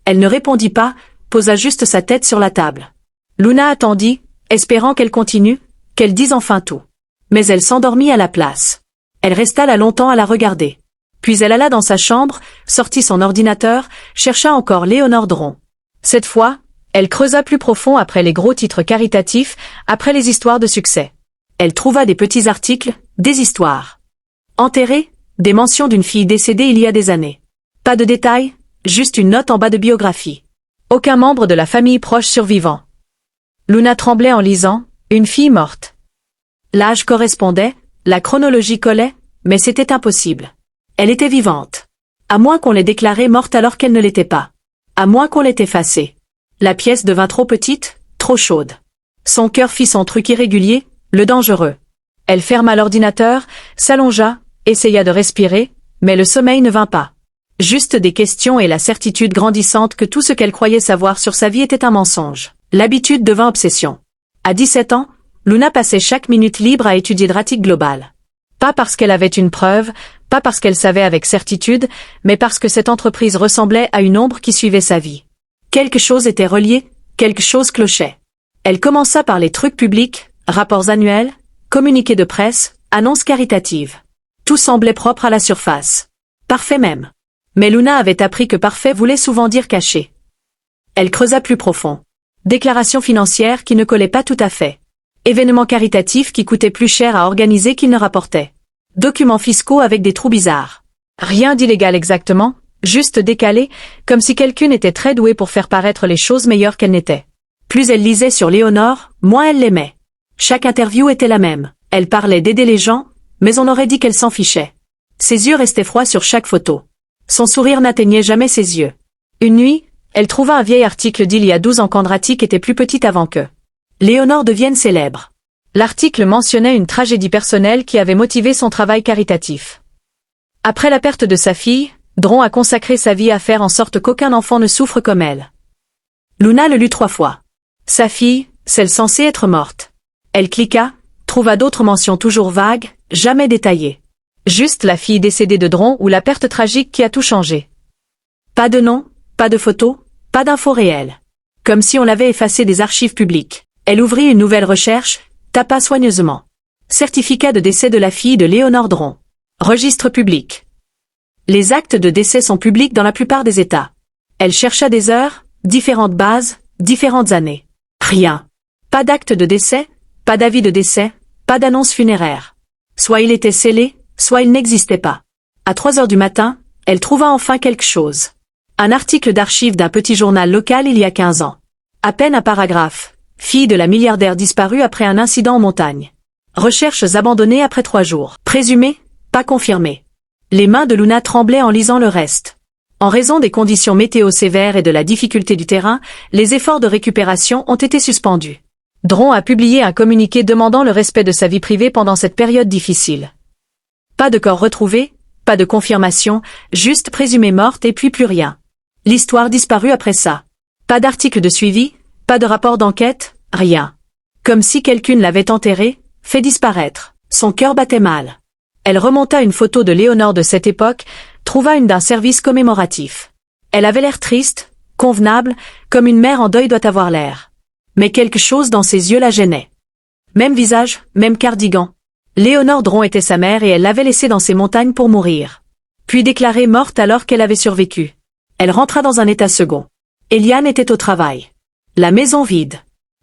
Elle ne répondit pas, posa juste sa tête sur la table. Luna attendit, espérant qu'elle continue, qu'elle dise enfin tout. Mais elle s'endormit à la place. Elle resta là longtemps à la regarder. Puis elle alla dans sa chambre, sortit son ordinateur, chercha encore Léonore Dron. Cette fois, elle creusa plus profond après les gros titres caritatifs, après les histoires de succès. Elle trouva des petits articles, des histoires. Enterrée, des mentions d'une fille décédée il y a des années. Pas de détails, juste une note en bas de biographie. Aucun membre de la famille proche survivant. Luna tremblait en lisant, une fille morte. L'âge correspondait, la chronologie collait, mais c'était impossible. Elle était vivante. À moins qu'on l'ait déclarée morte alors qu'elle ne l'était pas. À moins qu'on l'ait effacée. La pièce devint trop petite, trop chaude. Son cœur fit son truc irrégulier, le dangereux. Elle ferma l'ordinateur, s'allongea, essaya de respirer, mais le sommeil ne vint pas. Juste des questions et la certitude grandissante que tout ce qu'elle croyait savoir sur sa vie était un mensonge. L'habitude devint obsession. À 17 ans, Luna passait chaque minute libre à étudier Dratic Global. Pas parce qu'elle avait une preuve, pas parce qu'elle savait avec certitude, mais parce que cette entreprise ressemblait à une ombre qui suivait sa vie. Quelque chose était relié, quelque chose clochait. Elle commença par les trucs publics, rapports annuels, communiqués de presse, annonces caritatives. Tout semblait propre à la surface. Parfait même. Mais Luna avait appris que parfait voulait souvent dire caché. Elle creusa plus profond. Déclarations financières qui ne collaient pas tout à fait. Événements caritatifs qui coûtaient plus cher à organiser qu'ils ne rapportaient. Documents fiscaux avec des trous bizarres. Rien d'illégal exactement, juste décalé, comme si quelqu'un était très doué pour faire paraître les choses meilleures qu'elles n'étaient. Plus elle lisait sur Léonore, moins elle l'aimait. Chaque interview était la même. Elle parlait d'aider les gens, mais on aurait dit qu'elle s'en fichait. Ses yeux restaient froids sur chaque photo. Son sourire n'atteignait jamais ses yeux. Une nuit, elle trouva un vieil article d'il y a 12 ans qu'Andratic était plus petite avant que Léonore devienne célèbre. L'article mentionnait une tragédie personnelle qui avait motivé son travail caritatif. Après la perte de sa fille, Dron a consacré sa vie à faire en sorte qu'aucun enfant ne souffre comme elle. Luna le lut 3 fois. Sa fille, celle censée être morte. Elle cliqua, trouva d'autres mentions toujours vagues, jamais détaillées. Juste la fille décédée de Dron ou la perte tragique qui a tout changé. Pas de nom, pas de photo, pas d'infos réelles. Comme si on l'avait effacé des archives publiques. Elle ouvrit une nouvelle recherche, tapa soigneusement. Certificat de décès de la fille de Léonore Dron. Registre public. Les actes de décès sont publics dans la plupart des États. Elle chercha des heures, différentes bases, différentes années. Rien. Pas d'acte de décès, pas d'avis de décès, pas d'annonce funéraire. Soit il était scellé, soit il n'existait pas. À 3 heures du matin, elle trouva enfin quelque chose. Un article d'archives d'un petit journal local il y a 15 ans. À peine un paragraphe. Fille de la milliardaire disparue après un incident en montagne. Recherches abandonnées après 3 jours. Présumées, pas confirmées. Les mains de Luna tremblaient en lisant le reste. En raison des conditions météo sévères et de la difficulté du terrain, les efforts de récupération ont été suspendus. Dron a publié un communiqué demandant le respect de sa vie privée pendant cette période difficile. Pas de corps retrouvé, pas de confirmation, juste présumée morte et puis plus rien. L'histoire disparut après ça. Pas d'article de suivi, pas de rapport d'enquête, rien. Comme si quelqu'un l'avait enterré, fait disparaître. Son cœur battait mal. Elle remonta une photo de Léonore de cette époque, trouva une d'un service commémoratif. Elle avait l'air triste, convenable, comme une mère en deuil doit avoir l'air. Mais quelque chose dans ses yeux la gênait. Même visage, même cardigan. Léonore Dron était sa mère et elle l'avait laissée dans ces montagnes pour mourir. Puis déclarée morte alors qu'elle avait survécu. Elle rentra dans un état second. Eliane était au travail. La maison vide.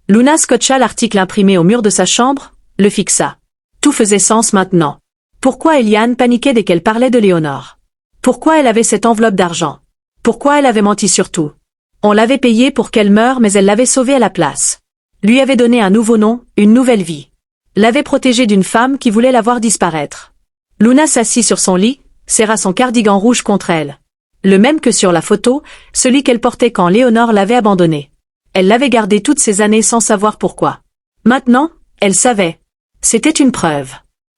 Luna scotcha l'article imprimé au mur de sa chambre, le fixa. Tout faisait sens maintenant. Pourquoi Eliane paniquait dès qu'elle parlait de Léonore? Pourquoi elle avait cette enveloppe d'argent? Pourquoi elle avait menti sur tout? On l'avait payée pour qu'elle meure mais elle l'avait sauvée à la place. Lui avait donné un nouveau nom, une nouvelle vie. L'avait protégée d'une femme qui voulait la voir disparaître. Luna s'assit sur son lit, serra son cardigan rouge contre elle. Le même que sur la photo, celui qu'elle portait quand Léonore l'avait abandonnée. Elle l'avait gardé toutes ces années sans savoir pourquoi. Maintenant, elle savait. C'était une preuve.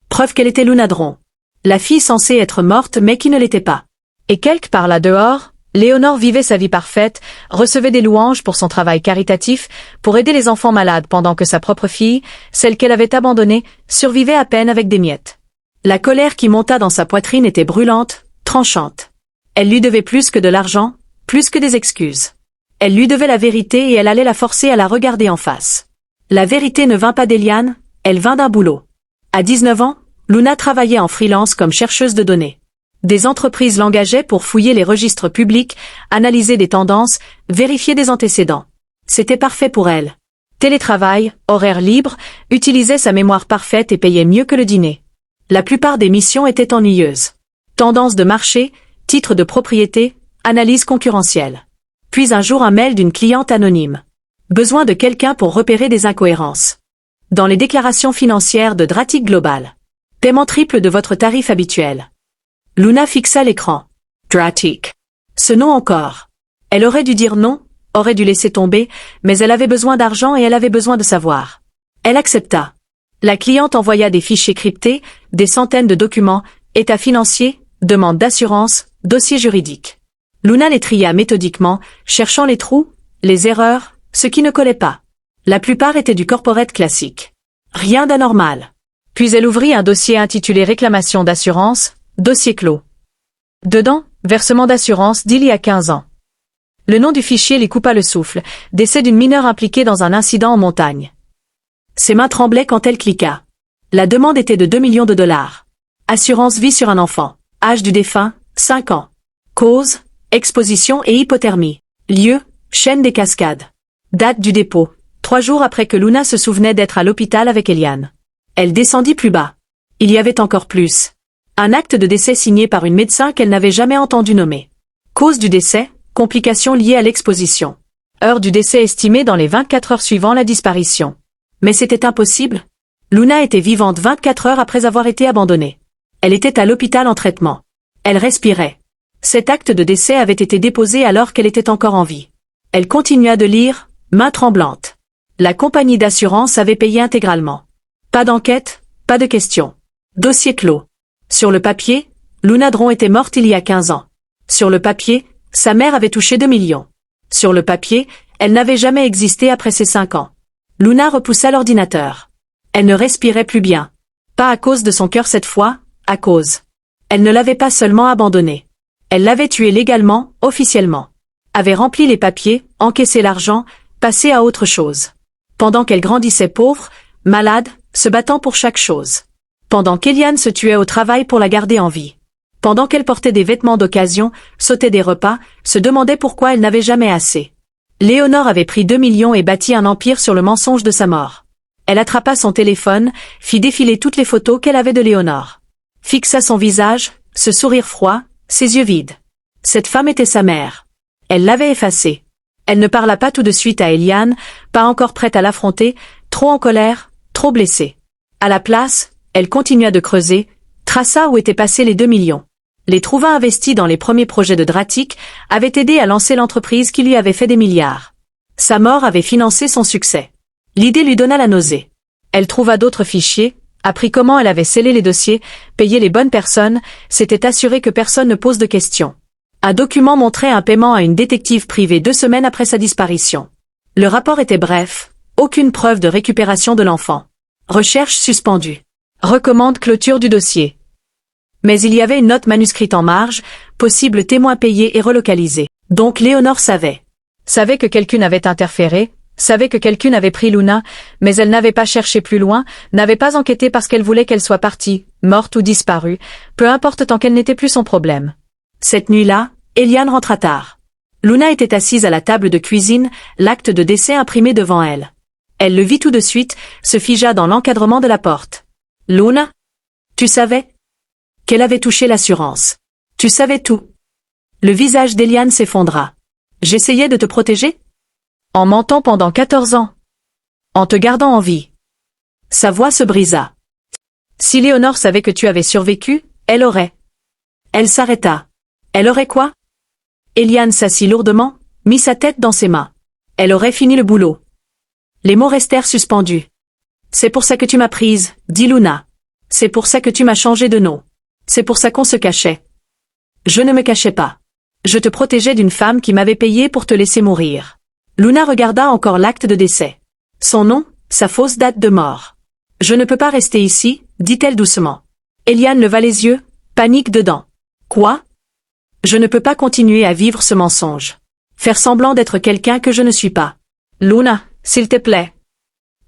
Preuve qu'elle était Luna Dron. La fille censée être morte mais qui ne l'était pas. Et quelque part là dehors, Léonore vivait sa vie parfaite, recevait des louanges pour son travail caritatif, pour aider les enfants malades pendant que sa propre fille, celle qu'elle avait abandonnée, survivait à peine avec des miettes. La colère qui monta dans sa poitrine était brûlante, tranchante. Elle lui devait plus que de l'argent, plus que des excuses. Elle lui devait la vérité et elle allait la forcer à la regarder en face. La vérité ne vint pas d'Eliane, elle vint d'un boulot. À 19 ans, Luna travaillait en freelance comme chercheuse de données. Des entreprises l'engageaient pour fouiller les registres publics, analyser des tendances, vérifier des antécédents. C'était parfait pour elle. Télétravail, horaire libre, utilisait sa mémoire parfaite et payait mieux que le dîner. La plupart des missions étaient ennuyeuses. Tendances de marché, titres de propriété, analyse concurrentielle. Puis un jour un mail d'une cliente anonyme. Besoin de quelqu'un pour repérer des incohérences. Dans les déclarations financières de Dratic Global. Paiement triple de votre tarif habituel. Luna fixa l'écran. Dratic. Ce nom encore. Elle aurait dû dire non, aurait dû laisser tomber, mais elle avait besoin d'argent et elle avait besoin de savoir. Elle accepta. La cliente envoya des fichiers cryptés, des centaines de documents, état financier, demande d'assurance, dossier juridique. Luna les tria méthodiquement, cherchant les trous, les erreurs, ce qui ne collait pas. La plupart étaient du corporate classique. Rien d'anormal. Puis elle ouvrit un dossier intitulé Réclamation d'assurance, dossier clos. Dedans, versement d'assurance d'il y a 15 ans. Le nom du fichier lui coupa le souffle, décès d'une mineure impliquée dans un incident en montagne. Ses mains tremblaient quand elle cliqua. La demande était de 2 millions de dollars. Assurance vie sur un enfant. Âge du défunt, 5 ans. Cause, exposition et hypothermie. Lieu, chaîne des Cascades. Date du dépôt, 3 jours après que Luna se souvenait d'être à l'hôpital avec Eliane. Elle descendit plus bas. Il y avait encore plus. Un acte de décès signé par une médecin qu'elle n'avait jamais entendu nommer. Cause du décès, complications liées à l'exposition. Heure du décès estimée dans les 24 heures suivant la disparition. Mais c'était impossible. Luna était vivante 24 heures après avoir été abandonnée. Elle était à l'hôpital en traitement. Elle respirait. Cet acte de décès avait été déposé alors qu'elle était encore en vie. Elle continua de lire, main tremblante. La compagnie d'assurance avait payé intégralement. Pas d'enquête, pas de questions. Dossier clos. Sur le papier, Luna Dron était morte il y a 15 ans. Sur le papier, sa mère avait touché 2 millions. Sur le papier, elle n'avait jamais existé après ses 5 ans. Luna repoussa l'ordinateur. Elle ne respirait plus bien. Pas à cause de son cœur cette fois, à cause. Elle ne l'avait pas seulement abandonné. Elle l'avait tué légalement, officiellement. Avait rempli les papiers, encaissé l'argent, passé à autre chose. Pendant qu'elle grandissait pauvre, malade, se battant pour chaque chose. Pendant qu'Eliane se tuait au travail pour la garder en vie. Pendant qu'elle portait des vêtements d'occasion, sautait des repas, se demandait pourquoi elle n'avait jamais assez. Léonore avait pris 2 millions et bâti un empire sur le mensonge de sa mort. Elle attrapa son téléphone, fit défiler toutes les photos qu'elle avait de Léonore. Fixa son visage, ce sourire froid, ses yeux vides. Cette femme était sa mère. Elle l'avait effacée. Elle ne parla pas tout de suite à Eliane, pas encore prête à l'affronter, trop en colère, trop blessée. À la place, elle continua de creuser, traça où étaient passés les 2 millions. Les trouva investis dans les premiers projets de Dratic, avaient aidé à lancer l'entreprise qui lui avait fait des milliards. Sa mort avait financé son succès. L'idée lui donna la nausée. Elle trouva d'autres fichiers, apprit comment elle avait scellé les dossiers, payé les bonnes personnes, s'était assurée que personne ne pose de questions. Un document montrait un paiement à une détective privée 2 semaines après sa disparition. Le rapport était bref, aucune preuve de récupération de l'enfant. Recherche suspendue. Recommande clôture du dossier. Mais il y avait une note manuscrite en marge, possible témoin payé et relocalisé. Donc Léonore savait. Savait que quelqu'un avait interféré, savait que quelqu'un avait pris Luna, mais elle n'avait pas cherché plus loin, n'avait pas enquêté parce qu'elle voulait qu'elle soit partie, morte ou disparue, peu importe tant qu'elle n'était plus son problème. Cette nuit-là, Eliane rentra tard. Luna était assise à la table de cuisine, l'acte de décès imprimé devant elle. Elle le vit tout de suite, se figea dans l'encadrement de la porte. « Luna? Tu savais? » Qu'elle avait touché l'assurance. Tu savais tout. Le visage d'Eliane s'effondra. J'essayais de te protéger? En mentant pendant 14 ans. En te gardant en vie. Sa voix se brisa. Si Léonore savait que tu avais survécu, elle aurait. Elle s'arrêta. Elle aurait quoi? Eliane s'assit lourdement, mit sa tête dans ses mains. Elle aurait fini le boulot. Les mots restèrent suspendus. C'est pour ça que tu m'as prise, dit Luna. C'est pour ça que tu m'as changé de nom. C'est pour ça qu'on se cachait. Je ne me cachais pas. Je te protégeais d'une femme qui m'avait payé pour te laisser mourir. Luna regarda encore l'acte de décès. Son nom, sa fausse date de mort. Je ne peux pas rester ici, dit-elle doucement. Eliane leva les yeux, panique dedans. Quoi? Je ne peux pas continuer à vivre ce mensonge. Faire semblant d'être quelqu'un que je ne suis pas. Luna, s'il te plaît.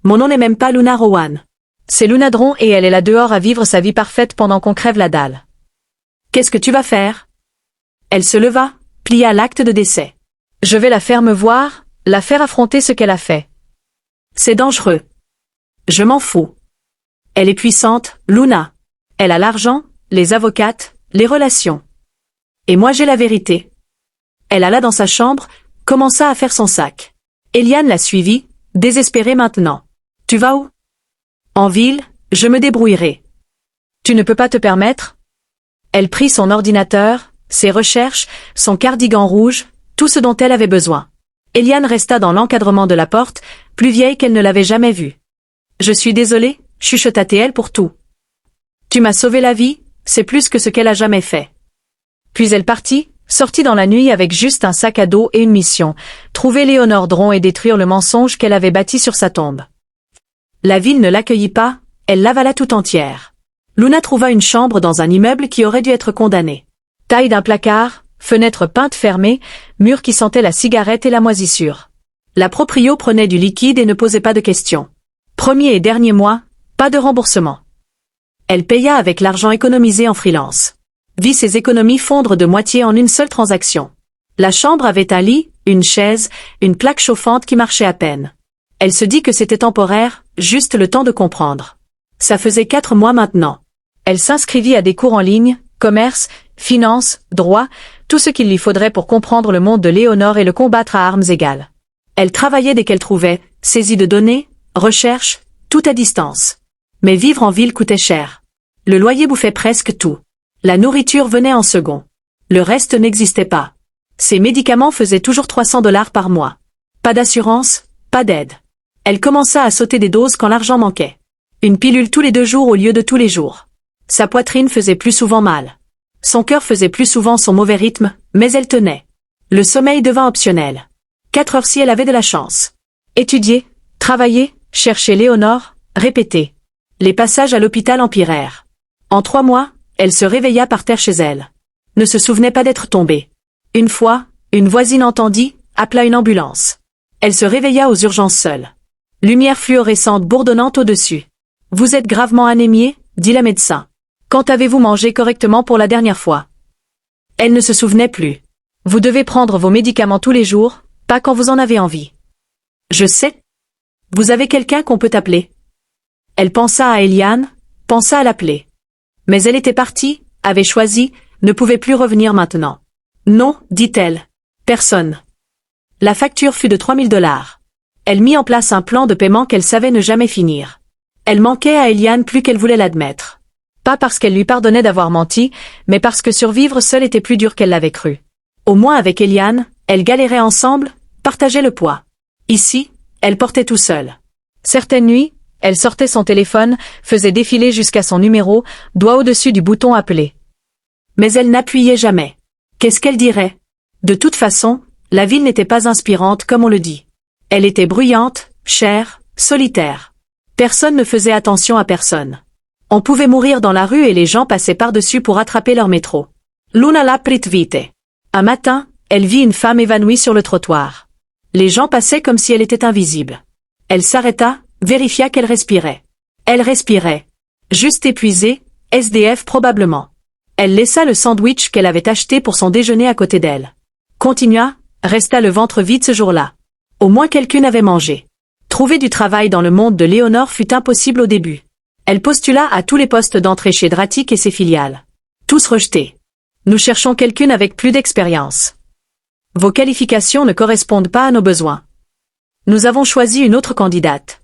Mon nom n'est même pas Luna Rowan. C'est Luna Dron et elle est là dehors à vivre sa vie parfaite pendant qu'on crève la dalle. Qu'est-ce que tu vas faire? Elle se leva, plia l'acte de décès. Je vais la faire me voir, la faire affronter ce qu'elle a fait. C'est dangereux. Je m'en fous. Elle est puissante, Luna. Elle a l'argent, les avocates, les relations. Et moi j'ai la vérité. Elle alla dans sa chambre, commença à faire son sac. Eliane la suivit, désespérée maintenant. Tu vas où? En ville, je me débrouillerai. Tu ne peux pas te permettre? Elle prit son ordinateur, ses recherches, son cardigan rouge, tout ce dont elle avait besoin. Eliane resta dans l'encadrement de la porte, plus vieille qu'elle ne l'avait jamais vue. Je suis désolée, chuchota-t-elle pour tout. Tu m'as sauvé la vie, c'est plus que ce qu'elle a jamais fait. Puis elle partit, sortit dans la nuit avec juste un sac à dos et une mission, trouver Léonore Dron et détruire le mensonge qu'elle avait bâti sur sa tombe. La ville ne l'accueillit pas, elle l'avala tout entière. Luna trouva une chambre dans un immeuble qui aurait dû être condamné. Taille d'un placard, Fenêtres peintes fermées, murs qui sentaient la cigarette et la moisissure. La proprio prenait du liquide et ne posait pas de questions. Premier et dernier mois, pas de remboursement. Elle paya avec l'argent économisé en freelance. Vit ses économies fondre de moitié en une seule transaction. La chambre avait un lit, une chaise, une plaque chauffante qui marchait à peine. Elle se dit que c'était temporaire, juste le temps de comprendre. Ça faisait 4 mois maintenant. Elle s'inscrivit à des cours en ligne, commerce, finance, droit, tout ce qu'il lui faudrait pour comprendre le monde de Léonore et le combattre à armes égales. Elle travaillait dès qu'elle trouvait, saisie de données, recherche, tout à distance. Mais vivre en ville coûtait cher. Le loyer bouffait presque tout. La nourriture venait en second. Le reste n'existait pas. Ses médicaments faisaient toujours $300 par mois. Pas d'assurance, pas d'aide. Elle commença à sauter des doses quand l'argent manquait. Une pilule tous les 2 jours au lieu de tous les jours. Sa poitrine faisait plus souvent mal. Son cœur faisait plus souvent son mauvais rythme, mais elle tenait. Le sommeil devint optionnel. 4 heures si elle avait de la chance. Étudier, travailler, chercher Léonore, répéter. Les passages à l'hôpital empirèrent. En 3 mois, elle se réveilla par terre chez elle. Ne se souvenait pas d'être tombée. Une fois, une voisine entendit, appela une ambulance. Elle se réveilla aux urgences seule. Lumière fluorescente bourdonnante au-dessus. « Vous êtes gravement anémiée ?» dit la médecin. « Quand avez-vous mangé correctement pour la dernière fois ?» Elle ne se souvenait plus. « Vous devez prendre vos médicaments tous les jours, pas quand vous en avez envie. »« Je sais. Vous avez quelqu'un qu'on peut appeler ?» Elle pensa à Eliane, pensa à l'appeler. Mais elle était partie, avait choisi, ne pouvait plus revenir maintenant. « Non, dit-elle. Personne. » La facture fut de $3000. Elle mit en place un plan de paiement qu'elle savait ne jamais finir. Elle manquait à Eliane plus qu'elle voulait l'admettre. Pas parce qu'elle lui pardonnait d'avoir menti, mais parce que survivre seule était plus dur qu'elle l'avait cru. Au moins avec Eliane, elles galéraient ensemble, partageaient le poids. Ici, elle portait tout seule. Certaines nuits, elle sortait son téléphone, faisait défiler jusqu'à son numéro, doigt au-dessus du bouton appeler. Mais elle n'appuyait jamais. Qu'est-ce qu'elle dirait? De toute façon, la ville n'était pas inspirante comme on le dit. Elle était bruyante, chère, solitaire. Personne ne faisait attention à personne. On pouvait mourir dans la rue et les gens passaient par-dessus pour attraper leur métro. Luna la prit vite. Un matin, elle vit une femme évanouie sur le trottoir. Les gens passaient comme si elle était invisible. Elle s'arrêta, vérifia qu'elle respirait. Elle respirait. Juste épuisée, SDF probablement. Elle laissa le sandwich qu'elle avait acheté pour son déjeuner à côté d'elle. Continua, resta le ventre vide ce jour-là. Au moins quelqu'un avait mangé. Trouver du travail dans le monde de Léonore fut impossible au début. Elle postula à tous les postes d'entrée chez Dratic et ses filiales. Tous rejetés. Nous cherchons quelqu'un avec plus d'expérience. Vos qualifications ne correspondent pas à nos besoins. Nous avons choisi une autre candidate.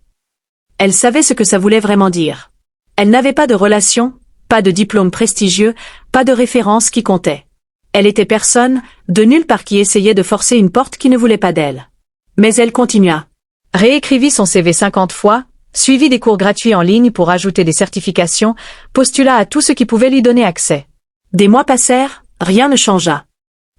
Elle savait ce que ça voulait vraiment dire. Elle n'avait pas de relation, pas de diplôme prestigieux, pas de référence qui comptait. Elle était personne, de nulle part qui essayait de forcer une porte qui ne voulait pas d'elle. Mais elle continua. Réécrivit son CV 50 fois, suivit des cours gratuits en ligne pour ajouter des certifications, postula à tout ce qui pouvait lui donner accès. Des mois passèrent, rien ne changea.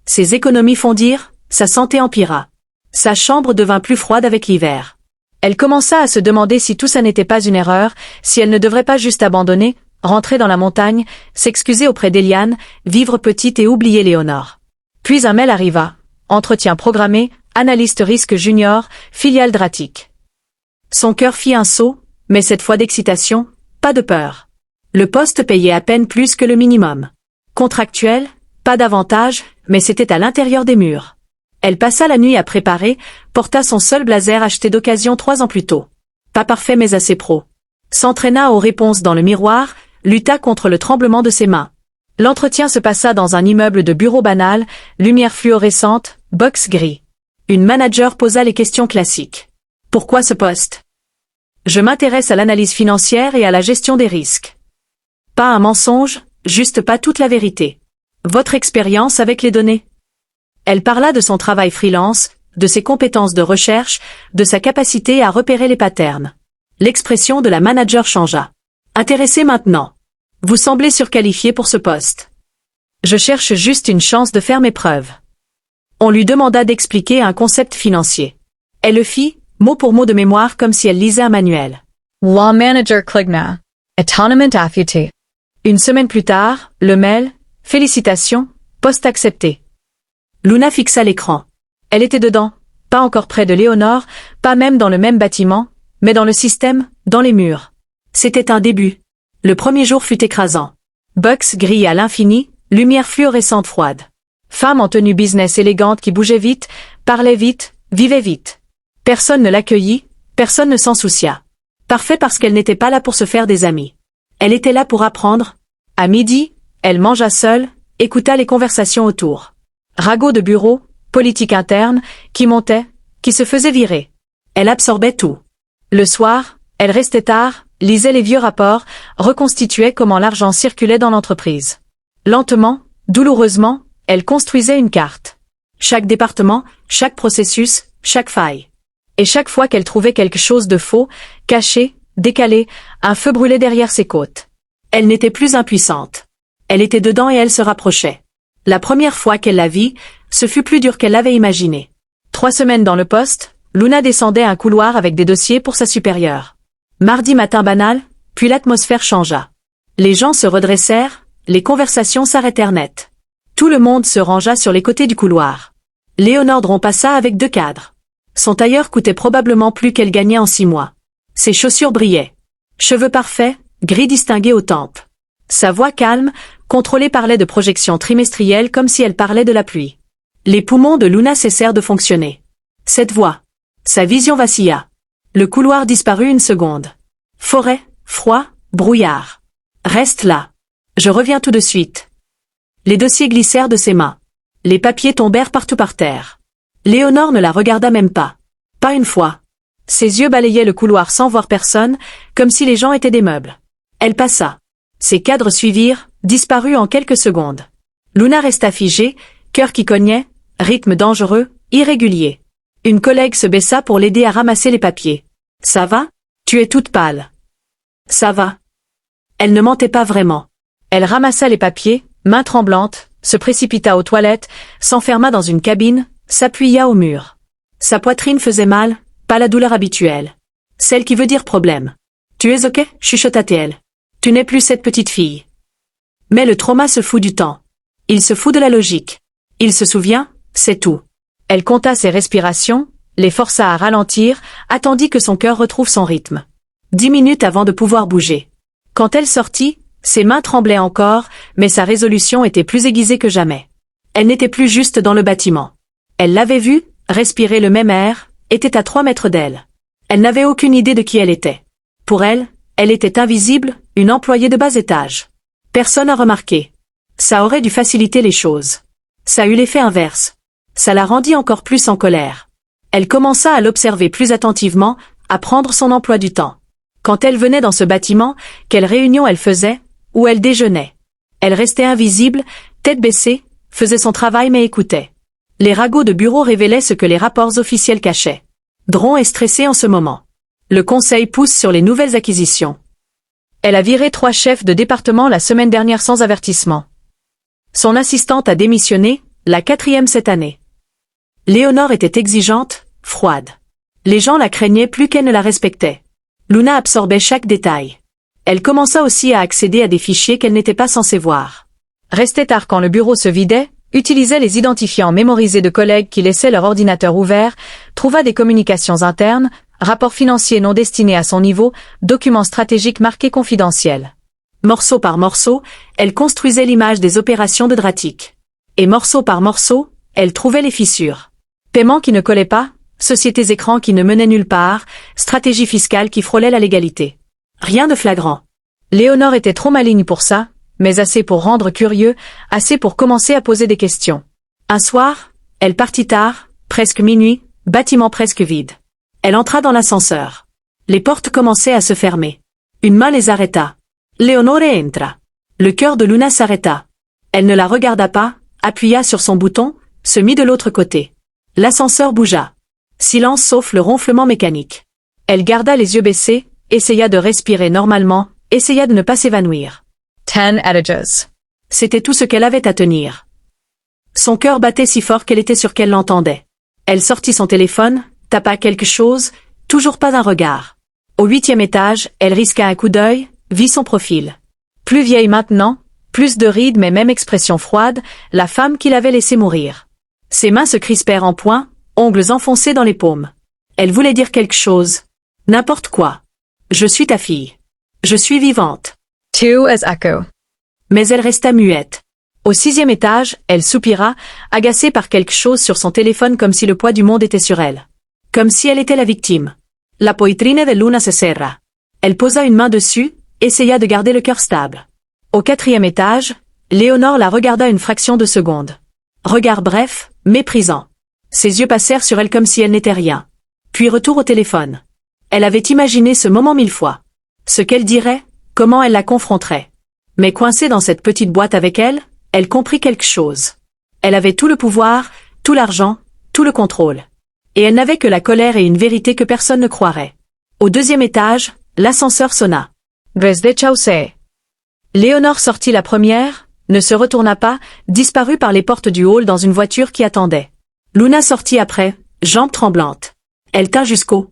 Ses économies fondirent, sa santé empira. Sa chambre devint plus froide avec l'hiver. Elle commença à se demander si tout ça n'était pas une erreur, si elle ne devrait pas juste abandonner, rentrer dans la montagne, s'excuser auprès d'Eliane, vivre petite et oublier Léonore. Puis un mail arriva. Entretien programmé, analyste risque junior, filiale Dratic. Son cœur fit un saut, mais cette fois d'excitation, pas de peur. Le poste payait à peine plus que le minimum. Contractuel, pas d'avantage, mais c'était à l'intérieur des murs. Elle passa la nuit à préparer, porta son seul blazer acheté d'occasion 3 ans plus tôt. Pas parfait mais assez pro. S'entraîna aux réponses dans le miroir, lutta contre le tremblement de ses mains. L'entretien se passa dans un immeuble de bureau banal, lumière fluorescente, box gris. Une manager posa les questions classiques. Pourquoi ce poste? Je m'intéresse à l'analyse financière et à la gestion des risques. Pas un mensonge, juste pas toute la vérité. Votre expérience avec les données? Elle parla de son travail freelance, de ses compétences de recherche, de sa capacité à repérer les patterns. L'expression de la manager changea. Intéressé maintenant. Vous semblez surqualifié pour ce poste. Je cherche juste une chance de faire mes preuves. On lui demanda d'expliquer un concept financier. Elle le fit, mot pour mot de mémoire comme si elle lisait un manuel. Law Manager Cligna. Atonement affûté. Une semaine plus tard, le mail, félicitations, poste accepté. Luna fixa l'écran. Elle était dedans, pas encore près de Léonore, pas même dans le même bâtiment, mais dans le système, dans les murs. C'était un début. Le premier jour fut écrasant. Box gris à l'infini, lumière fluorescente froide. Femme en tenue business élégante qui bougeait vite, parlait vite, vivait vite. Personne ne l'accueillit, personne ne s'en soucia. Parfait parce qu'elle n'était pas là pour se faire des amis. Elle était là pour apprendre. À midi, elle mangea seule, écouta les conversations autour. Ragots de bureau, politique interne, qui montait, qui se faisait virer. Elle absorbait tout. Le soir, elle restait tard, lisait les vieux rapports, reconstituait comment l'argent circulait dans l'entreprise. Lentement, douloureusement, elle construisait une carte. Chaque département, chaque processus, chaque faille. Et chaque fois qu'elle trouvait quelque chose de faux, caché, décalé, un feu brûlait derrière ses côtes. Elle n'était plus impuissante. Elle était dedans et elle se rapprochait. La première fois qu'elle la vit, ce fut plus dur qu'elle l'avait imaginé. 3 semaines dans le poste, Luna descendait un couloir avec des dossiers pour sa supérieure. Mardi matin banal, puis l'atmosphère changea. Les gens se redressèrent, les conversations s'arrêtèrent net. Tout le monde se rangea sur les côtés du couloir. Léonore Dron passa avec 2 cadres. Son tailleur coûtait probablement plus qu'elle gagnait en 6 mois. Ses chaussures brillaient. Cheveux parfaits, gris distingués aux tempes. Sa voix calme, contrôlée parlait de projections trimestrielles comme si elle parlait de la pluie. Les poumons de Luna cessèrent de fonctionner. Cette voix. Sa vision vacilla. Le couloir disparut une seconde. Forêt, froid, brouillard. Reste là. Je reviens tout de suite. Les dossiers glissèrent de ses mains. Les papiers tombèrent partout par terre. Léonore ne la regarda même pas. Pas une fois. Ses yeux balayaient le couloir sans voir personne, comme si les gens étaient des meubles. Elle passa. Ses cadres suivirent, disparus en quelques secondes. Luna resta figée, cœur qui cognait, rythme dangereux, irrégulier. Une collègue se baissa pour l'aider à ramasser les papiers. « Ça va ? Tu es toute pâle. »« Ça va. » Elle ne mentait pas vraiment. Elle ramassa les papiers, main tremblante, se précipita aux toilettes, s'enferma dans une cabine, s'appuya au mur. Sa poitrine faisait mal, pas la douleur habituelle. Celle qui veut dire problème. « Tu es ok ?» chuchota-t-elle. « Tu n'es plus cette petite fille. » Mais le trauma se fout du temps. Il se fout de la logique. Il se souvient, c'est tout. Elle compta ses respirations, les força à ralentir, attendit que son cœur retrouve son rythme. 10 minutes avant de pouvoir bouger. Quand elle sortit, ses mains tremblaient encore, mais sa résolution était plus aiguisée que jamais. Elle n'était plus juste dans le bâtiment. Elle l'avait vu, respirer le même air, était à 3 mètres d'elle. Elle n'avait aucune idée de qui elle était. Pour elle, elle était invisible, une employée de bas étage. Personne n'a remarqué. Ça aurait dû faciliter les choses. Ça eut l'effet inverse. Ça la rendit encore plus en colère. Elle commença à l'observer plus attentivement, à prendre son emploi du temps. Quand elle venait dans ce bâtiment, quelle réunion elle faisait, où elle déjeunait. Elle restait invisible, tête baissée, faisait son travail mais écoutait. Les ragots de bureau révélaient ce que les rapports officiels cachaient. Dron est stressé en ce moment. Le conseil pousse sur les nouvelles acquisitions. Elle a viré 3 chefs de département la semaine dernière sans avertissement. Son assistante a démissionné, la 4e cette année. Léonore était exigeante, froide. Les gens la craignaient plus qu'elle ne la respectait. Luna absorbait chaque détail. Elle commença aussi à accéder à des fichiers qu'elle n'était pas censée voir. Restait tard quand le bureau se vidait, utilisait les identifiants mémorisés de collègues qui laissaient leur ordinateur ouvert, trouva des communications internes, rapports financiers non destinés à son niveau, documents stratégiques marqués confidentiels. Morceau par morceau, elle construisait l'image des opérations de Dratic. Et morceau par morceau, elle trouvait les fissures. Paiements qui ne collaient pas, sociétés écrans qui ne menaient nulle part, stratégie fiscale qui frôlait la légalité. Rien de flagrant. Léonore était trop maligne pour ça, mais assez pour rendre curieux, assez pour commencer à poser des questions. Un soir, elle partit tard, presque minuit, bâtiment presque vide. Elle entra dans l'ascenseur. Les portes commençaient à se fermer. Une main les arrêta. Leonore entra. Le cœur de Luna s'arrêta. Elle ne la regarda pas, appuya sur son bouton, se mit de l'autre côté. L'ascenseur bougea. Silence sauf le ronflement mécanique. Elle garda les yeux baissés, essaya de respirer normalement, essaya de ne pas s'évanouir. 10 adages. C'était tout ce qu'elle avait à tenir. Son cœur battait si fort qu'elle était sûre qu'elle l'entendait. Elle sortit son téléphone, tapa quelque chose, toujours pas un regard. Au 8e étage, elle risqua un coup d'œil, vit son profil. Plus vieille maintenant, plus de rides mais même expression froide, la femme qui l'avait laissé mourir. Ses mains se crispèrent en poings, ongles enfoncés dans les paumes. Elle voulait dire quelque chose. N'importe quoi. Je suis ta fille. Je suis vivante. Two as echo. Mais elle resta muette. Au 6e étage, elle soupira, agacée par quelque chose sur son téléphone comme si le poids du monde était sur elle. Comme si elle était la victime. La poitrine de Luna se serra. Elle posa une main dessus, essaya de garder le cœur stable. Au 4e étage, Léonore la regarda une fraction de seconde. Regard bref, méprisant. Ses yeux passèrent sur elle comme si elle n'était rien. Puis retour au téléphone. Elle avait imaginé ce moment 1000 fois. Ce qu'elle dirait, comment elle la confronterait. Mais coincée dans cette petite boîte avec elle, elle comprit quelque chose. Elle avait tout le pouvoir, tout l'argent, tout le contrôle. Et elle n'avait que la colère et une vérité que personne ne croirait. Au 2e étage, l'ascenseur sonna. Gwiazdy Chaussee. Léonore sortit la première, ne se retourna pas, disparut par les portes du hall dans une voiture qui attendait. Luna sortit après, jambes tremblantes. Elle tint jusqu'au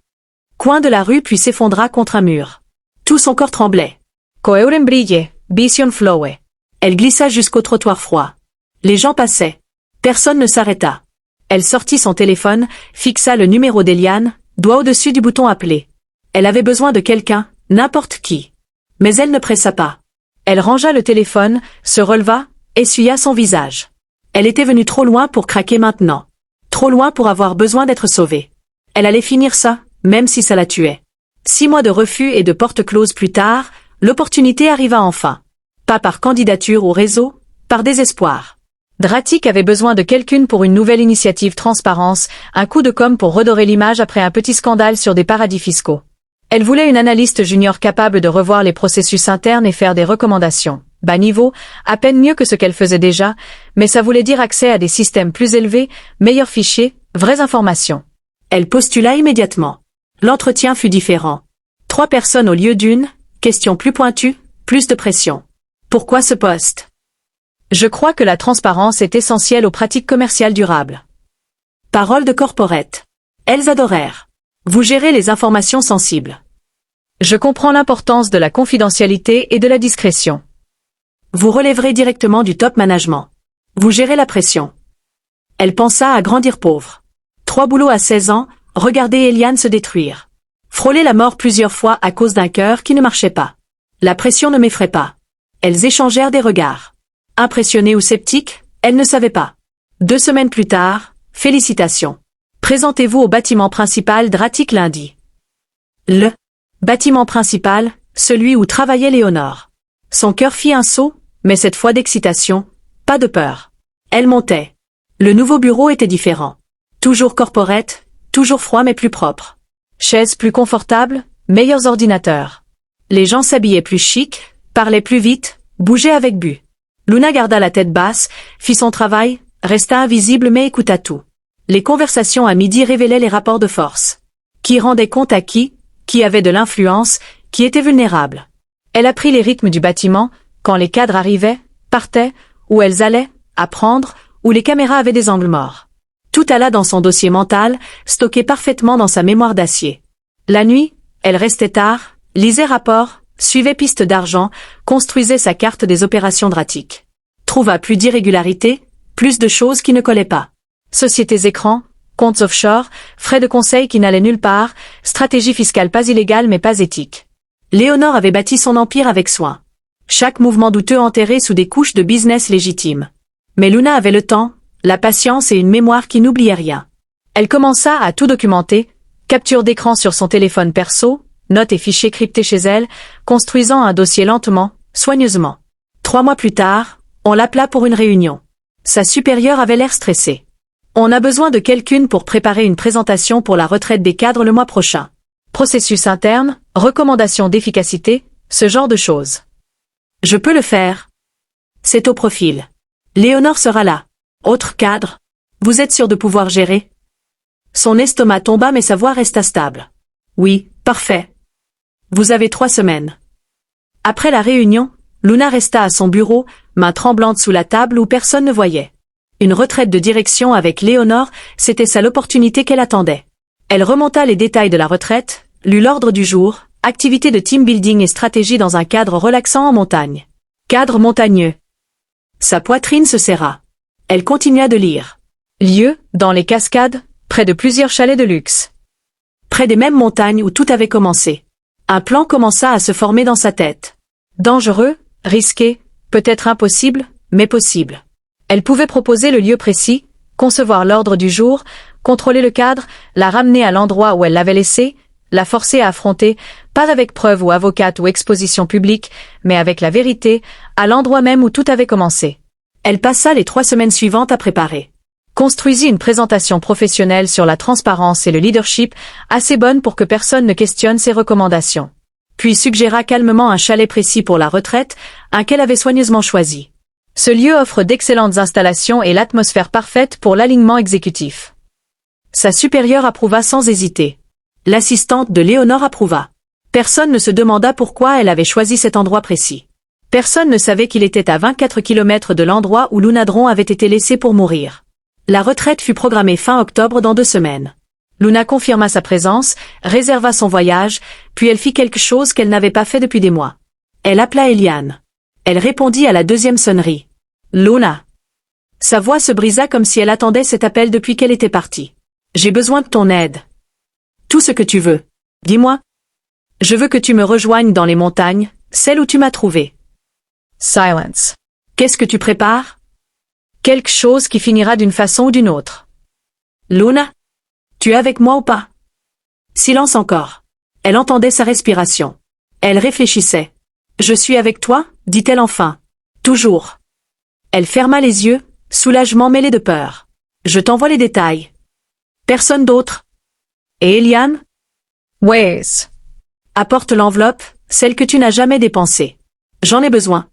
coin de la rue puis s'effondra contre un mur. Tout son corps tremblait. Coeuren brille, vision flowe. Elle glissa jusqu'au trottoir froid. Les gens passaient. Personne ne s'arrêta. Elle sortit son téléphone, fixa le numéro d'Eliane, doigt au-dessus du bouton appeler. Elle avait besoin de quelqu'un, n'importe qui. Mais elle ne pressa pas. Elle rangea le téléphone, se releva, essuya son visage. Elle était venue trop loin pour craquer maintenant. Trop loin pour avoir besoin d'être sauvée. Elle allait finir ça, même si ça la tuait. 6 mois de refus et de portes closes plus tard, l'opportunité arriva enfin. Pas par candidature au réseau, par désespoir. Dratic avait besoin de quelqu'une pour une nouvelle initiative transparence, un coup de com' pour redorer l'image après un petit scandale sur des paradis fiscaux. Elle voulait une analyste junior capable de revoir les processus internes et faire des recommandations. Bas niveau, à peine mieux que ce qu'elle faisait déjà, mais ça voulait dire accès à des systèmes plus élevés, meilleurs fichiers, vraies informations. Elle postula immédiatement. L'entretien fut différent. 3 personnes au lieu d'une, question plus pointue, plus de pression. Pourquoi ce poste? Je crois que la transparence est essentielle aux pratiques commerciales durables. Parole de corporate. Elles adorèrent. Vous gérez les informations sensibles. Je comprends l'importance de la confidentialité et de la discrétion. Vous relèverez directement du top management. Vous gérez la pression. Elle pensa à grandir pauvre. 3 boulots à 16 ans, regarder Eliane se détruire. Frôler la mort plusieurs fois à cause d'un cœur qui ne marchait pas. La pression ne m'effraie pas. Elles échangèrent des regards. Impressionnée ou sceptique, elle ne savait pas. 2 semaines plus tard, félicitations. Présentez-vous au bâtiment principal Dratic lundi. Le bâtiment principal, celui où travaillait Léonore. Son cœur fit un saut, mais cette fois d'excitation, pas de peur. Elle montait. Le nouveau bureau était différent. Toujours corporate, toujours froid mais plus propre. Chaises plus confortables, meilleurs ordinateurs. Les gens s'habillaient plus chic, parlaient plus vite, bougeaient avec but. Luna garda la tête basse, fit son travail, resta invisible mais écouta tout. Les conversations à midi révélaient les rapports de force. Qui rendait compte à qui avait de l'influence, qui était vulnérable. Elle apprit les rythmes du bâtiment, quand les cadres arrivaient, partaient, où elles allaient, apprendre, où les caméras avaient des angles morts. Tout alla dans son dossier mental, stocké parfaitement dans sa mémoire d'acier. La nuit, elle restait tard, lisait rapports, suivait pistes d'argent, construisait sa carte des opérations Dratic. Trouva plus d'irrégularités, plus de choses qui ne collaient pas. Sociétés écrans, comptes offshore, frais de conseil qui n'allaient nulle part, stratégie fiscale pas illégale mais pas éthique. Léonore avait bâti son empire avec soin. Chaque mouvement douteux enterré sous des couches de business légitime. Mais Luna avait le temps, la patience et une mémoire qui n'oubliait rien. Elle commença à tout documenter, capture d'écran sur son téléphone perso, notes et fichiers cryptés chez elle, construisant un dossier lentement, soigneusement. 3 mois plus tard, on l'appela pour une réunion. Sa supérieure avait l'air stressée. On a besoin de quelqu'une pour préparer une présentation pour la retraite des cadres le mois prochain. Processus interne, recommandations d'efficacité, ce genre de choses. Je peux le faire. C'est au profil. Léonore sera là. Autre cadre. Vous êtes sûr de pouvoir gérer? Son estomac tomba mais sa voix resta stable. Oui, parfait. Vous avez 3 semaines. Après la réunion, Luna resta à son bureau, main tremblante sous la table où personne ne voyait. Une retraite de direction avec Léonore, c'était ça l'opportunité qu'elle attendait. Elle remonta les détails de la retraite, lut l'ordre du jour, activité de team building et stratégie dans un cadre relaxant en montagne. Cadre montagneux. Sa poitrine se serra. Elle continua de lire. Lieu, dans les cascades, près de plusieurs chalets de luxe. Près des mêmes montagnes où tout avait commencé. Un plan commença à se former dans sa tête. Dangereux, risqué, peut-être impossible, mais possible. Elle pouvait proposer le lieu précis, concevoir l'ordre du jour, contrôler le cadre, la ramener à l'endroit où elle l'avait laissé, la forcer à affronter, pas avec preuve ou avocate ou exposition publique, mais avec la vérité, à l'endroit même où tout avait commencé. Elle passa les 3 semaines suivantes à préparer. Construisit une présentation professionnelle sur la transparence et le leadership, assez bonne pour que personne ne questionne ses recommandations. Puis suggéra calmement un chalet précis pour la retraite, un qu'elle avait soigneusement choisi. Ce lieu offre d'excellentes installations et l'atmosphère parfaite pour l'alignement exécutif. Sa supérieure approuva sans hésiter. L'assistante de Léonore approuva. Personne ne se demanda pourquoi elle avait choisi cet endroit précis. Personne ne savait qu'il était à 24 kilomètres de l'endroit où Luna Dron avait été laissée pour mourir. La retraite fut programmée fin octobre dans 2 semaines. Luna confirma sa présence, réserva son voyage, puis elle fit quelque chose qu'elle n'avait pas fait depuis des mois. Elle appela Eliane. Elle répondit à la 2e sonnerie. Luna. Sa voix se brisa comme si elle attendait cet appel depuis qu'elle était partie. J'ai besoin de ton aide. Tout ce que tu veux. Dis-moi. Je veux que tu me rejoignes dans les montagnes, celles où tu m'as trouvée. Silence. Qu'est-ce que tu prépares? Quelque chose qui finira d'une façon ou d'une autre. Luna? Tu es avec moi ou pas? Silence encore. Elle entendait sa respiration. Elle réfléchissait. Je suis avec toi, dit-elle enfin. Toujours. Elle ferma les yeux, soulagement mêlé de peur. Je t'envoie les détails. Personne d'autre? Et Eliane? Waze. Apporte l'enveloppe, celle que tu n'as jamais dépensée. J'en ai besoin.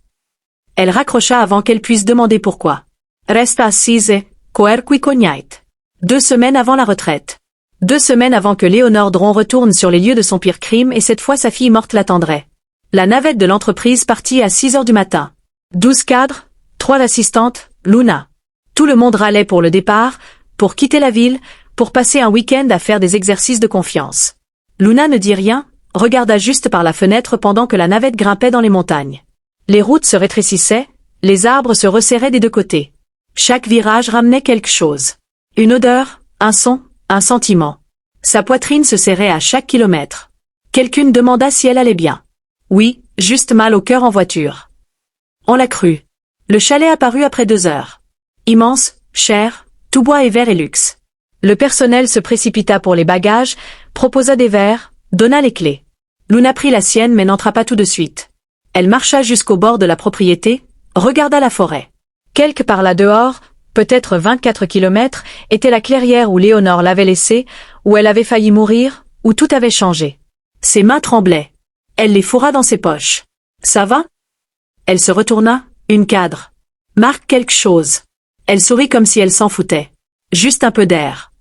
Elle raccrocha avant qu'elle puisse demander pourquoi. Resta assise, coer qui cognite. 2 semaines avant la retraite. 2 semaines avant que Léonore Dron retourne sur les lieux de son pire crime et cette fois sa fille morte l'attendrait. La navette de l'entreprise partit à 6 heures du matin. 12 cadres, 3 assistantes, Luna. Tout le monde râlait pour le départ, pour quitter la ville, pour passer un week-end à faire des exercices de confiance. Luna ne dit rien, regarda juste par la fenêtre pendant que la navette grimpait dans les montagnes. Les routes se rétrécissaient, les arbres se resserraient des 2 côtés. Chaque virage ramenait quelque chose. Une odeur, un son, un sentiment. Sa poitrine se serrait à chaque kilomètre. Quelqu'une demanda si elle allait bien. Oui, juste mal au cœur en voiture. On l'a cru. Le chalet apparut après 2 heures. Immense, cher, tout bois et verre et luxe. Le personnel se précipita pour les bagages, proposa des verres, donna les clés. Luna prit la sienne mais n'entra pas tout de suite. Elle marcha jusqu'au bord de la propriété, regarda la forêt. Quelque part là dehors, peut-être 24 kilomètres, était la clairière où Léonore l'avait laissée, où elle avait failli mourir, où tout avait changé. Ses mains tremblaient. Elle les fourra dans ses poches. Ça va? Elle se retourna, une cadre. Marque quelque chose. Elle sourit comme si elle s'en foutait. Juste un peu d'air.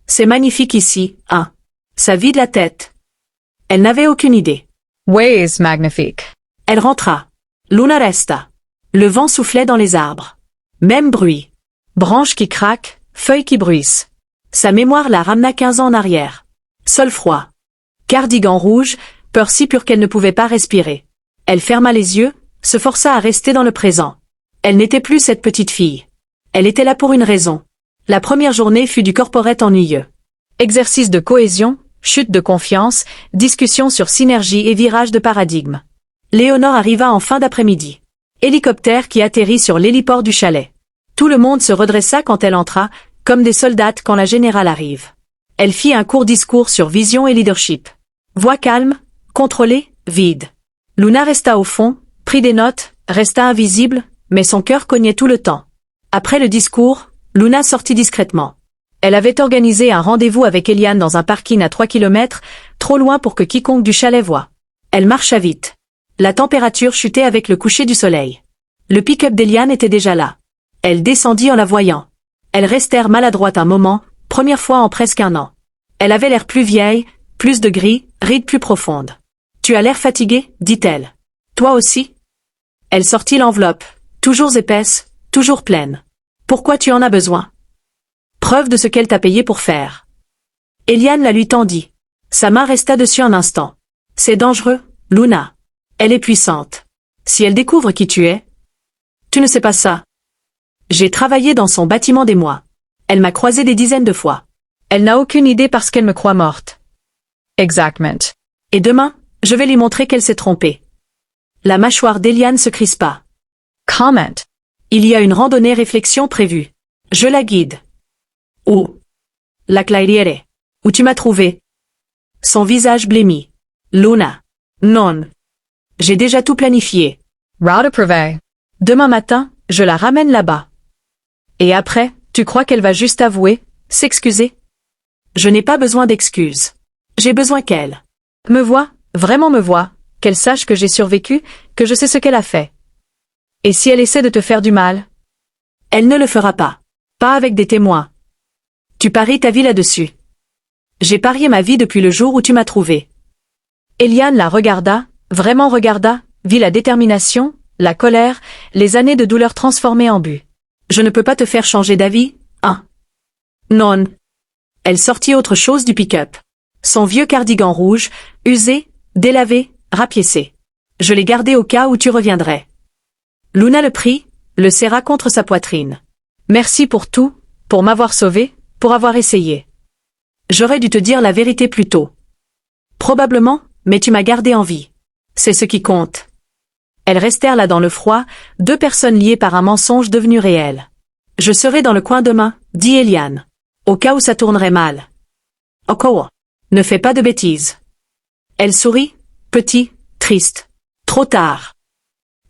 C'est magnifique ici, hein. Ça vide la tête. Elle n'avait aucune idée. Waze magnifique. Elle rentra. Luna resta. Le vent soufflait dans les arbres. Même bruit. Branches qui craquent, feuilles qui bruissent. Sa mémoire la ramena 15 ans en arrière. Sol froid. Cardigan rouge, peur si pure qu'elle ne pouvait pas respirer. Elle ferma les yeux, se força à rester dans le présent. Elle n'était plus cette petite fille. Elle était là pour une raison. La première journée fut du corporate ennuyeux. Exercice de cohésion, chute de confiance, discussion sur synergie et virage de paradigme. Léonore arriva en fin d'après-midi. Hélicoptère qui atterrit sur l'héliport du chalet. Tout le monde se redressa quand elle entra, comme des soldats quand la générale arrive. Elle fit un court discours sur vision et leadership. Voix calme, contrôlée, vide. Luna resta au fond, prit des notes, resta invisible, mais son cœur cognait tout le temps. Après le discours, Luna sortit discrètement. Elle avait organisé un rendez-vous avec Eliane dans un parking à 3 kilomètres, trop loin pour que quiconque du chalet voie. Elle marcha vite. La température chutait avec le coucher du soleil. Le pick-up d'Eliane était déjà là. Elle descendit en la voyant. Elles restèrent maladroites un moment, première fois en presque 1 an. Elle avait l'air plus vieille, plus de gris, rides plus profondes. « Tu as l'air fatiguée, dit-elle. Toi aussi ?» Elle sortit l'enveloppe, toujours épaisse, toujours pleine. « Pourquoi tu en as besoin ?» Preuve de ce qu'elle t'a payé pour faire. Eliane la lui tendit. Sa main resta dessus un instant. « C'est dangereux, Luna. Elle est puissante. Si elle découvre qui tu es... Tu ne sais pas ça. J'ai travaillé dans son bâtiment des mois. Elle m'a croisé des dizaines de fois. Elle n'a aucune idée parce qu'elle me croit morte. Exactement. Et demain, je vais lui montrer qu'elle s'est trompée. La mâchoire d'Eliane se crispa. Comment. Il y a une randonnée réflexion prévue. Je la guide. Où? La Clairiere. Où tu m'as trouvé? Son visage blêmit. Luna. Non. J'ai déjà tout planifié. Route approvée. Demain matin, je la ramène là-bas. Et après, tu crois qu'elle va juste avouer, s'excuser? Je n'ai pas besoin d'excuses. J'ai besoin qu'elle me voie, vraiment me voie, qu'elle sache que j'ai survécu, que je sais ce qu'elle a fait. Et si elle essaie de te faire du mal? Elle ne le fera pas. Pas avec des témoins. Tu paries ta vie là-dessus. J'ai parié ma vie depuis le jour où tu m'as trouvé. Eliane la regarda, vraiment regarda, vit la détermination, la colère, les années de douleur transformées en but. Je ne peux pas te faire changer d'avis, hein? Non. Elle sortit autre chose du pick-up. Son vieux cardigan rouge, usé, délavé, rapiécé. Je l'ai gardé au cas où tu reviendrais. Luna le prit, le serra contre sa poitrine. Merci pour tout, pour m'avoir sauvé, pour avoir essayé. J'aurais dû te dire la vérité plus tôt. Probablement, mais tu m'as gardé en vie. C'est ce qui compte. Elles restèrent là dans le froid, deux personnes liées par un mensonge devenu réel. Je serai dans le coin demain, dit Eliane. Au cas où ça tournerait mal. Encore. Ne fais pas de bêtises. Elle sourit, petit, triste. Trop tard.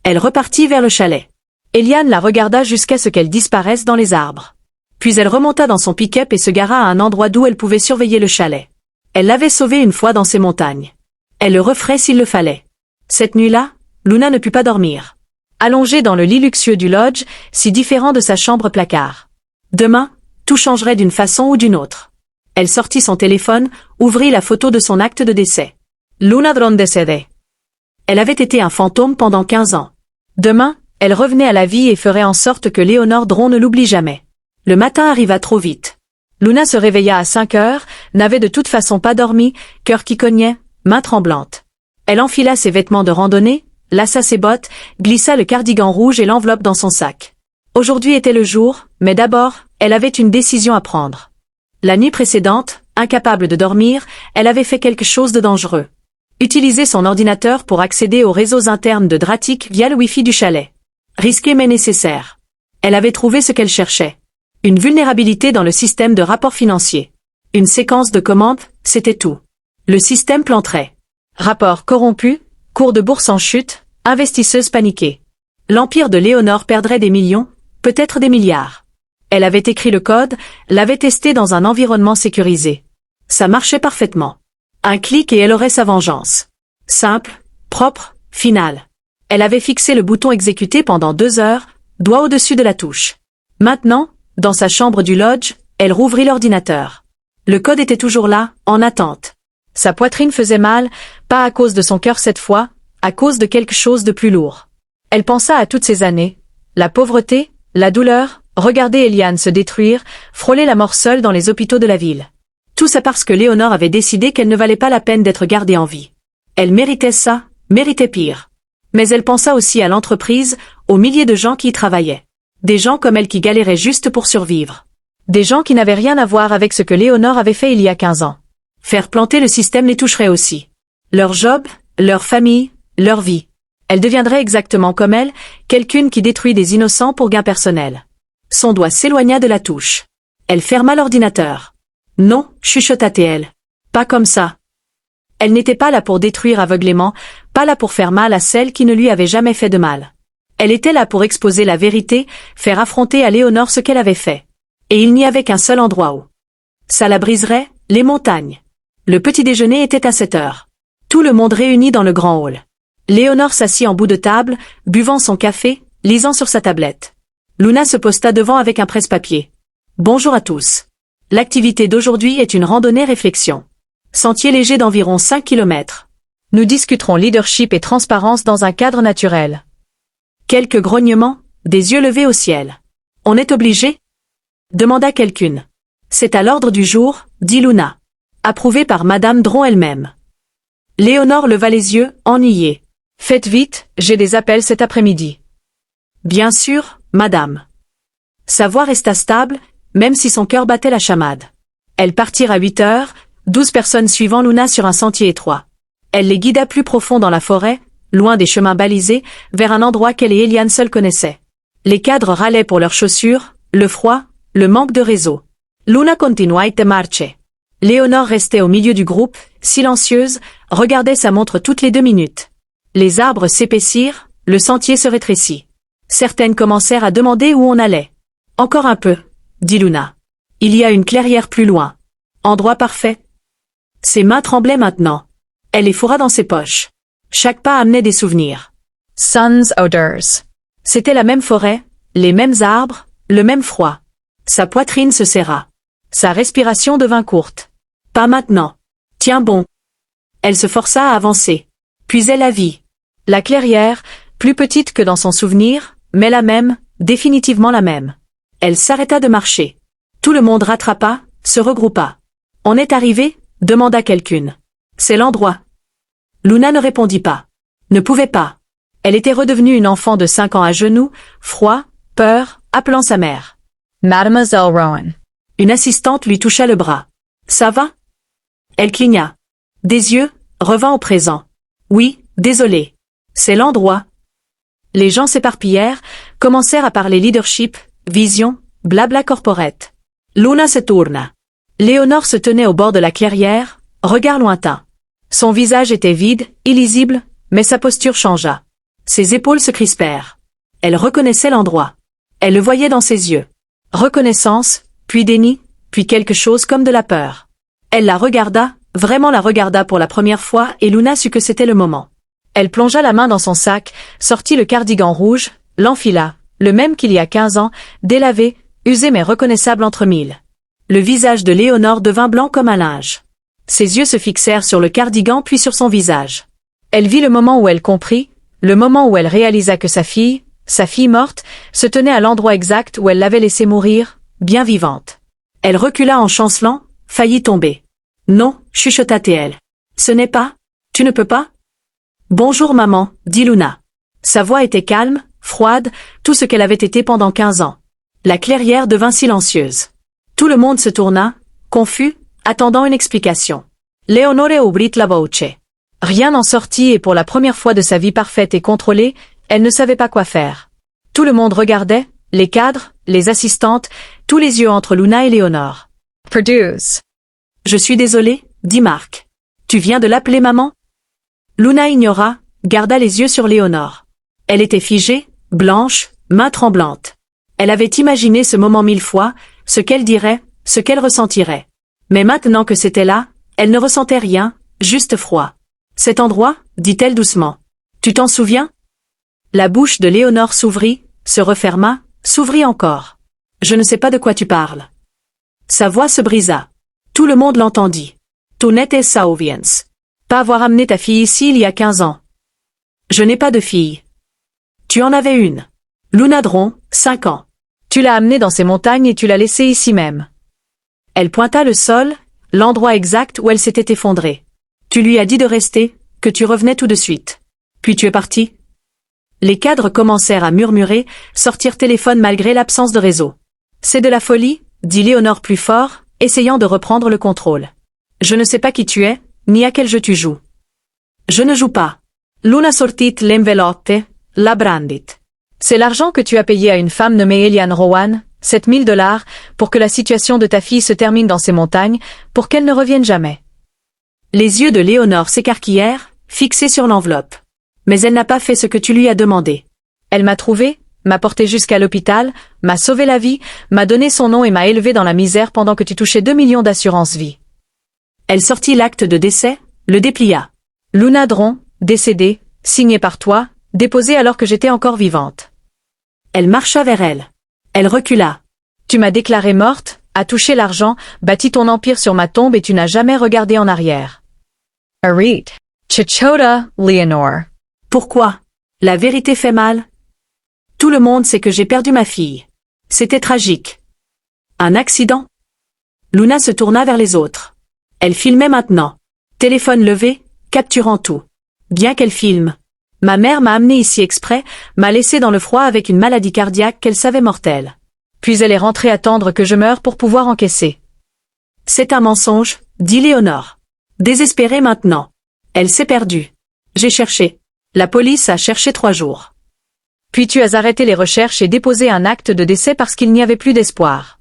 Elle repartit vers le chalet. Eliane la regarda jusqu'à ce qu'elle disparaisse dans les arbres. Puis elle remonta dans son pick-up et se gara à un endroit d'où elle pouvait surveiller le chalet. Elle l'avait sauvé une fois dans ces montagnes. Elle le referait s'il le fallait. Cette nuit-là, Luna ne put pas dormir. Allongée dans le lit luxueux du lodge, si différent de sa chambre placard. Demain, tout changerait d'une façon ou d'une autre. Elle sortit son téléphone, ouvrit la photo de son acte de décès. Luna Dron décédée. Elle avait été un fantôme pendant 15 ans. Demain, elle revenait à la vie et ferait en sorte que Léonore Dron ne l'oublie jamais. Le matin arriva trop vite. Luna se réveilla à 5 heures, n'avait de toute façon pas dormi, cœur qui cognait, main tremblante. Elle enfila ses vêtements de randonnée, lassa ses bottes, glissa le cardigan rouge et l'enveloppe dans son sac. Aujourd'hui était le jour, mais d'abord, elle avait une décision à prendre. La nuit précédente, incapable de dormir, elle avait fait quelque chose de dangereux. Utiliser son ordinateur pour accéder aux réseaux internes de Dratic via le Wi-Fi du chalet. Risqué mais nécessaire. Elle avait trouvé ce qu'elle cherchait. Une vulnérabilité dans le système de rapport financier. Une séquence de commandes, c'était tout. Le système planterait. Rapport corrompu, cours de bourse en chute, investisseuse paniquée. L'empire de Léonore perdrait des millions, peut-être des milliards. Elle avait écrit le code, l'avait testé dans un environnement sécurisé. Ça marchait parfaitement. Un clic et elle aurait sa vengeance. Simple, propre, finale. Elle avait fixé le bouton exécuter pendant 2 heures, doigt au-dessus de la touche. Maintenant, dans sa chambre du lodge, elle rouvrit l'ordinateur. Le code était toujours là, en attente. Sa poitrine faisait mal, pas à cause de son cœur cette fois, à cause de quelque chose de plus lourd. Elle pensa à toutes ces années, la pauvreté, la douleur, regarder Eliane se détruire, frôler la mort seule dans les hôpitaux de la ville. Tout ça parce que Léonore avait décidé qu'elle ne valait pas la peine d'être gardée en vie. Elle méritait ça, méritait pire. Mais elle pensa aussi à l'entreprise, aux milliers de gens qui y travaillaient. Des gens comme elle qui galéraient juste pour survivre. Des gens qui n'avaient rien à voir avec ce que Léonore avait fait il y a 15 ans. Faire planter le système les toucherait aussi. Leur job, leur famille, leur vie. Elle deviendrait exactement comme elle, quelqu'une qui détruit des innocents pour gain personnel. Son doigt s'éloigna de la touche. Elle ferma l'ordinateur. Non, chuchota-t-elle. Pas comme ça. Elle n'était pas là pour détruire aveuglément, pas là pour faire mal à celle qui ne lui avait jamais fait de mal. Elle était là pour exposer la vérité, faire affronter à Léonore ce qu'elle avait fait. Et il n'y avait qu'un seul endroit où. Ça la briserait, les montagnes. Le petit déjeuner était à 7 heures. Tout le monde réuni dans le grand hall. Léonore s'assit en bout de table, buvant son café, lisant sur sa tablette. Luna se posta devant avec un presse-papier. Bonjour à tous. L'activité d'aujourd'hui est une randonnée réflexion. Sentier léger d'environ 5 km. Nous discuterons leadership et transparence dans un cadre naturel. Quelques grognements, des yeux levés au ciel. On est obligé? Demanda quelqu'une. C'est à l'ordre du jour, dit Luna. Approuvé par Madame Dron elle-même. Léonore leva les yeux, ennuyée. Faites vite, j'ai des appels cet après-midi. Bien sûr, madame. Sa voix resta stable, même si son cœur battait la chamade. Elles partirent à 8 heures, 12 personnes suivant Luna sur un sentier étroit. Elle les guida plus profond dans la forêt, loin des chemins balisés, vers un endroit qu'elle et Eliane seules connaissaient. Les cadres râlaient pour leurs chaussures, le froid, le manque de réseau. Luna continuait de marcher. Léonore restait au milieu du groupe, silencieuse, regardait sa montre toutes les 2 minutes. Les arbres s'épaissirent, le sentier se rétrécit. Certaines commencèrent à demander où on allait. « Encore un peu », dit Luna. « Il y a une clairière plus loin. Endroit parfait. » Ses mains tremblaient maintenant. Elle les fourra dans ses poches. Chaque pas amenait des souvenirs. Sun's odors. C'était la même forêt, les mêmes arbres, le même froid. Sa poitrine se serra. Sa respiration devint courte. Pas maintenant. Tiens bon. Elle se força à avancer. Puis elle la vit. La clairière, plus petite que dans son souvenir, mais la même, définitivement la même. Elle s'arrêta de marcher. Tout le monde rattrapa, se regroupa. « On est arrivé ?» demanda quelqu'une. « C'est l'endroit. » Luna ne répondit pas. Ne pouvait pas. Elle était redevenue une enfant de 5 ans à genoux, froid, peur, appelant sa mère. « Mademoiselle Rowan. » Une assistante lui toucha le bras. « Ça va ?» Elle cligna. Des yeux, revint au présent. « Oui, désolé. C'est l'endroit. » Les gens s'éparpillèrent, commencèrent à parler leadership, vision, blabla corporate. Luna se tourna. Léonore se tenait au bord de la clairière, regard lointain. Son visage était vide, illisible, mais sa posture changea. Ses épaules se crispèrent. Elle reconnaissait l'endroit. Elle le voyait dans ses yeux. Reconnaissance, puis déni, puis quelque chose comme de la peur. Elle la regarda, vraiment la regarda pour la première fois et Luna sut que c'était le moment. Elle plongea la main dans son sac, sortit le cardigan rouge, l'enfila, le même qu'il y a 15 ans, délavé, usé mais reconnaissable entre mille. Le visage de Léonore devint blanc comme un linge. Ses yeux se fixèrent sur le cardigan puis sur son visage. Elle vit le moment où elle comprit, le moment où elle réalisa que sa fille morte, se tenait à l'endroit exact où elle l'avait laissée mourir, bien vivante. Elle recula en chancelant, faillit tomber. « Non, chuchota-t-elle. Ce n'est pas. Tu ne peux pas ?»« Bonjour maman, dit Luna. » Sa voix était calme, froide, tout ce qu'elle avait été pendant 15 ans. La clairière devint silencieuse. Tout le monde se tourna, confus, attendant une explication. Leonore ubrit la voce. Rien n'en sortit et pour la première fois de sa vie parfaite et contrôlée, elle ne savait pas quoi faire. Tout le monde regardait, les cadres, les assistantes, tous les yeux entre Luna et Léonore. « Produce. »« Je suis désolée, dit Marc. Tu viens de l'appeler maman ?» Luna ignora, garda les yeux sur Léonore. Elle était figée, blanche, main tremblante. Elle avait imaginé ce moment 1000 fois, ce qu'elle dirait, ce qu'elle ressentirait. Mais maintenant que c'était là, elle ne ressentait rien, juste froid. « Cet endroit ?» dit-elle doucement. « Tu t'en souviens ?» La bouche de Léonore s'ouvrit, se referma, s'ouvrit encore. « Je ne sais pas de quoi tu parles. » Sa voix se brisa. Tout le monde l'entendit. « Tu n'étais sauviens. Pas avoir amené ta fille ici il y a 15 ans. »« Je n'ai pas de fille. »« Tu en avais une. » Luna Dron, 5 ans. « Tu l'as amenée dans ces montagnes et tu l'as laissée ici même. » Elle pointa le sol, l'endroit exact où elle s'était effondrée. « Tu lui as dit de rester, que tu revenais tout de suite. Puis tu es parti. » Les cadres commencèrent à murmurer, sortir téléphone malgré l'absence de réseau. « C'est de la folie, » dit Léonore plus fort, essayant de reprendre le contrôle. « Je ne sais pas qui tu es, ni à quel jeu tu joues. »« Je ne joue pas. » Luna sortit l'enveloppe, la brandit. « C'est l'argent que tu as payé à une femme nommée Eliane Rowan, $7 000, pour que la situation de ta fille se termine dans ces montagnes, pour qu'elle ne revienne jamais. » Les yeux de Léonore s'écarquillèrent, fixés sur l'enveloppe. « Mais elle n'a pas fait ce que tu lui as demandé. Elle m'a trouvé, m'a porté jusqu'à l'hôpital, m'a sauvé la vie, m'a donné son nom et m'a élevé dans la misère pendant que tu touchais 2 millions d'assurance-vie. » Elle sortit l'acte de décès, le déplia. « Luna Dron, décédée, signé par toi, déposé alors que j'étais encore vivante. » Elle marcha vers elle. Elle recula. « Tu m'as déclarée morte, as touché l'argent, bâti ton empire sur ma tombe et tu n'as jamais regardé en arrière. » Arit. Chichota, Léonore. Pourquoi? La vérité fait mal. Tout le monde sait que j'ai perdu ma fille. C'était tragique. Un accident? Luna se tourna vers les autres. Elle filmait maintenant. Téléphone levé, capturant tout. Bien qu'elle filme. Ma mère m'a amenée ici exprès, m'a laissée dans le froid avec une maladie cardiaque qu'elle savait mortelle. Puis elle est rentrée attendre que je meure pour pouvoir encaisser. C'est un mensonge, dit Léonore. Désespérée maintenant. Elle s'est perdue. J'ai cherché. La police a cherché 3 jours. Puis tu as arrêté les recherches et déposé un acte de décès parce qu'il n'y avait plus d'espoir.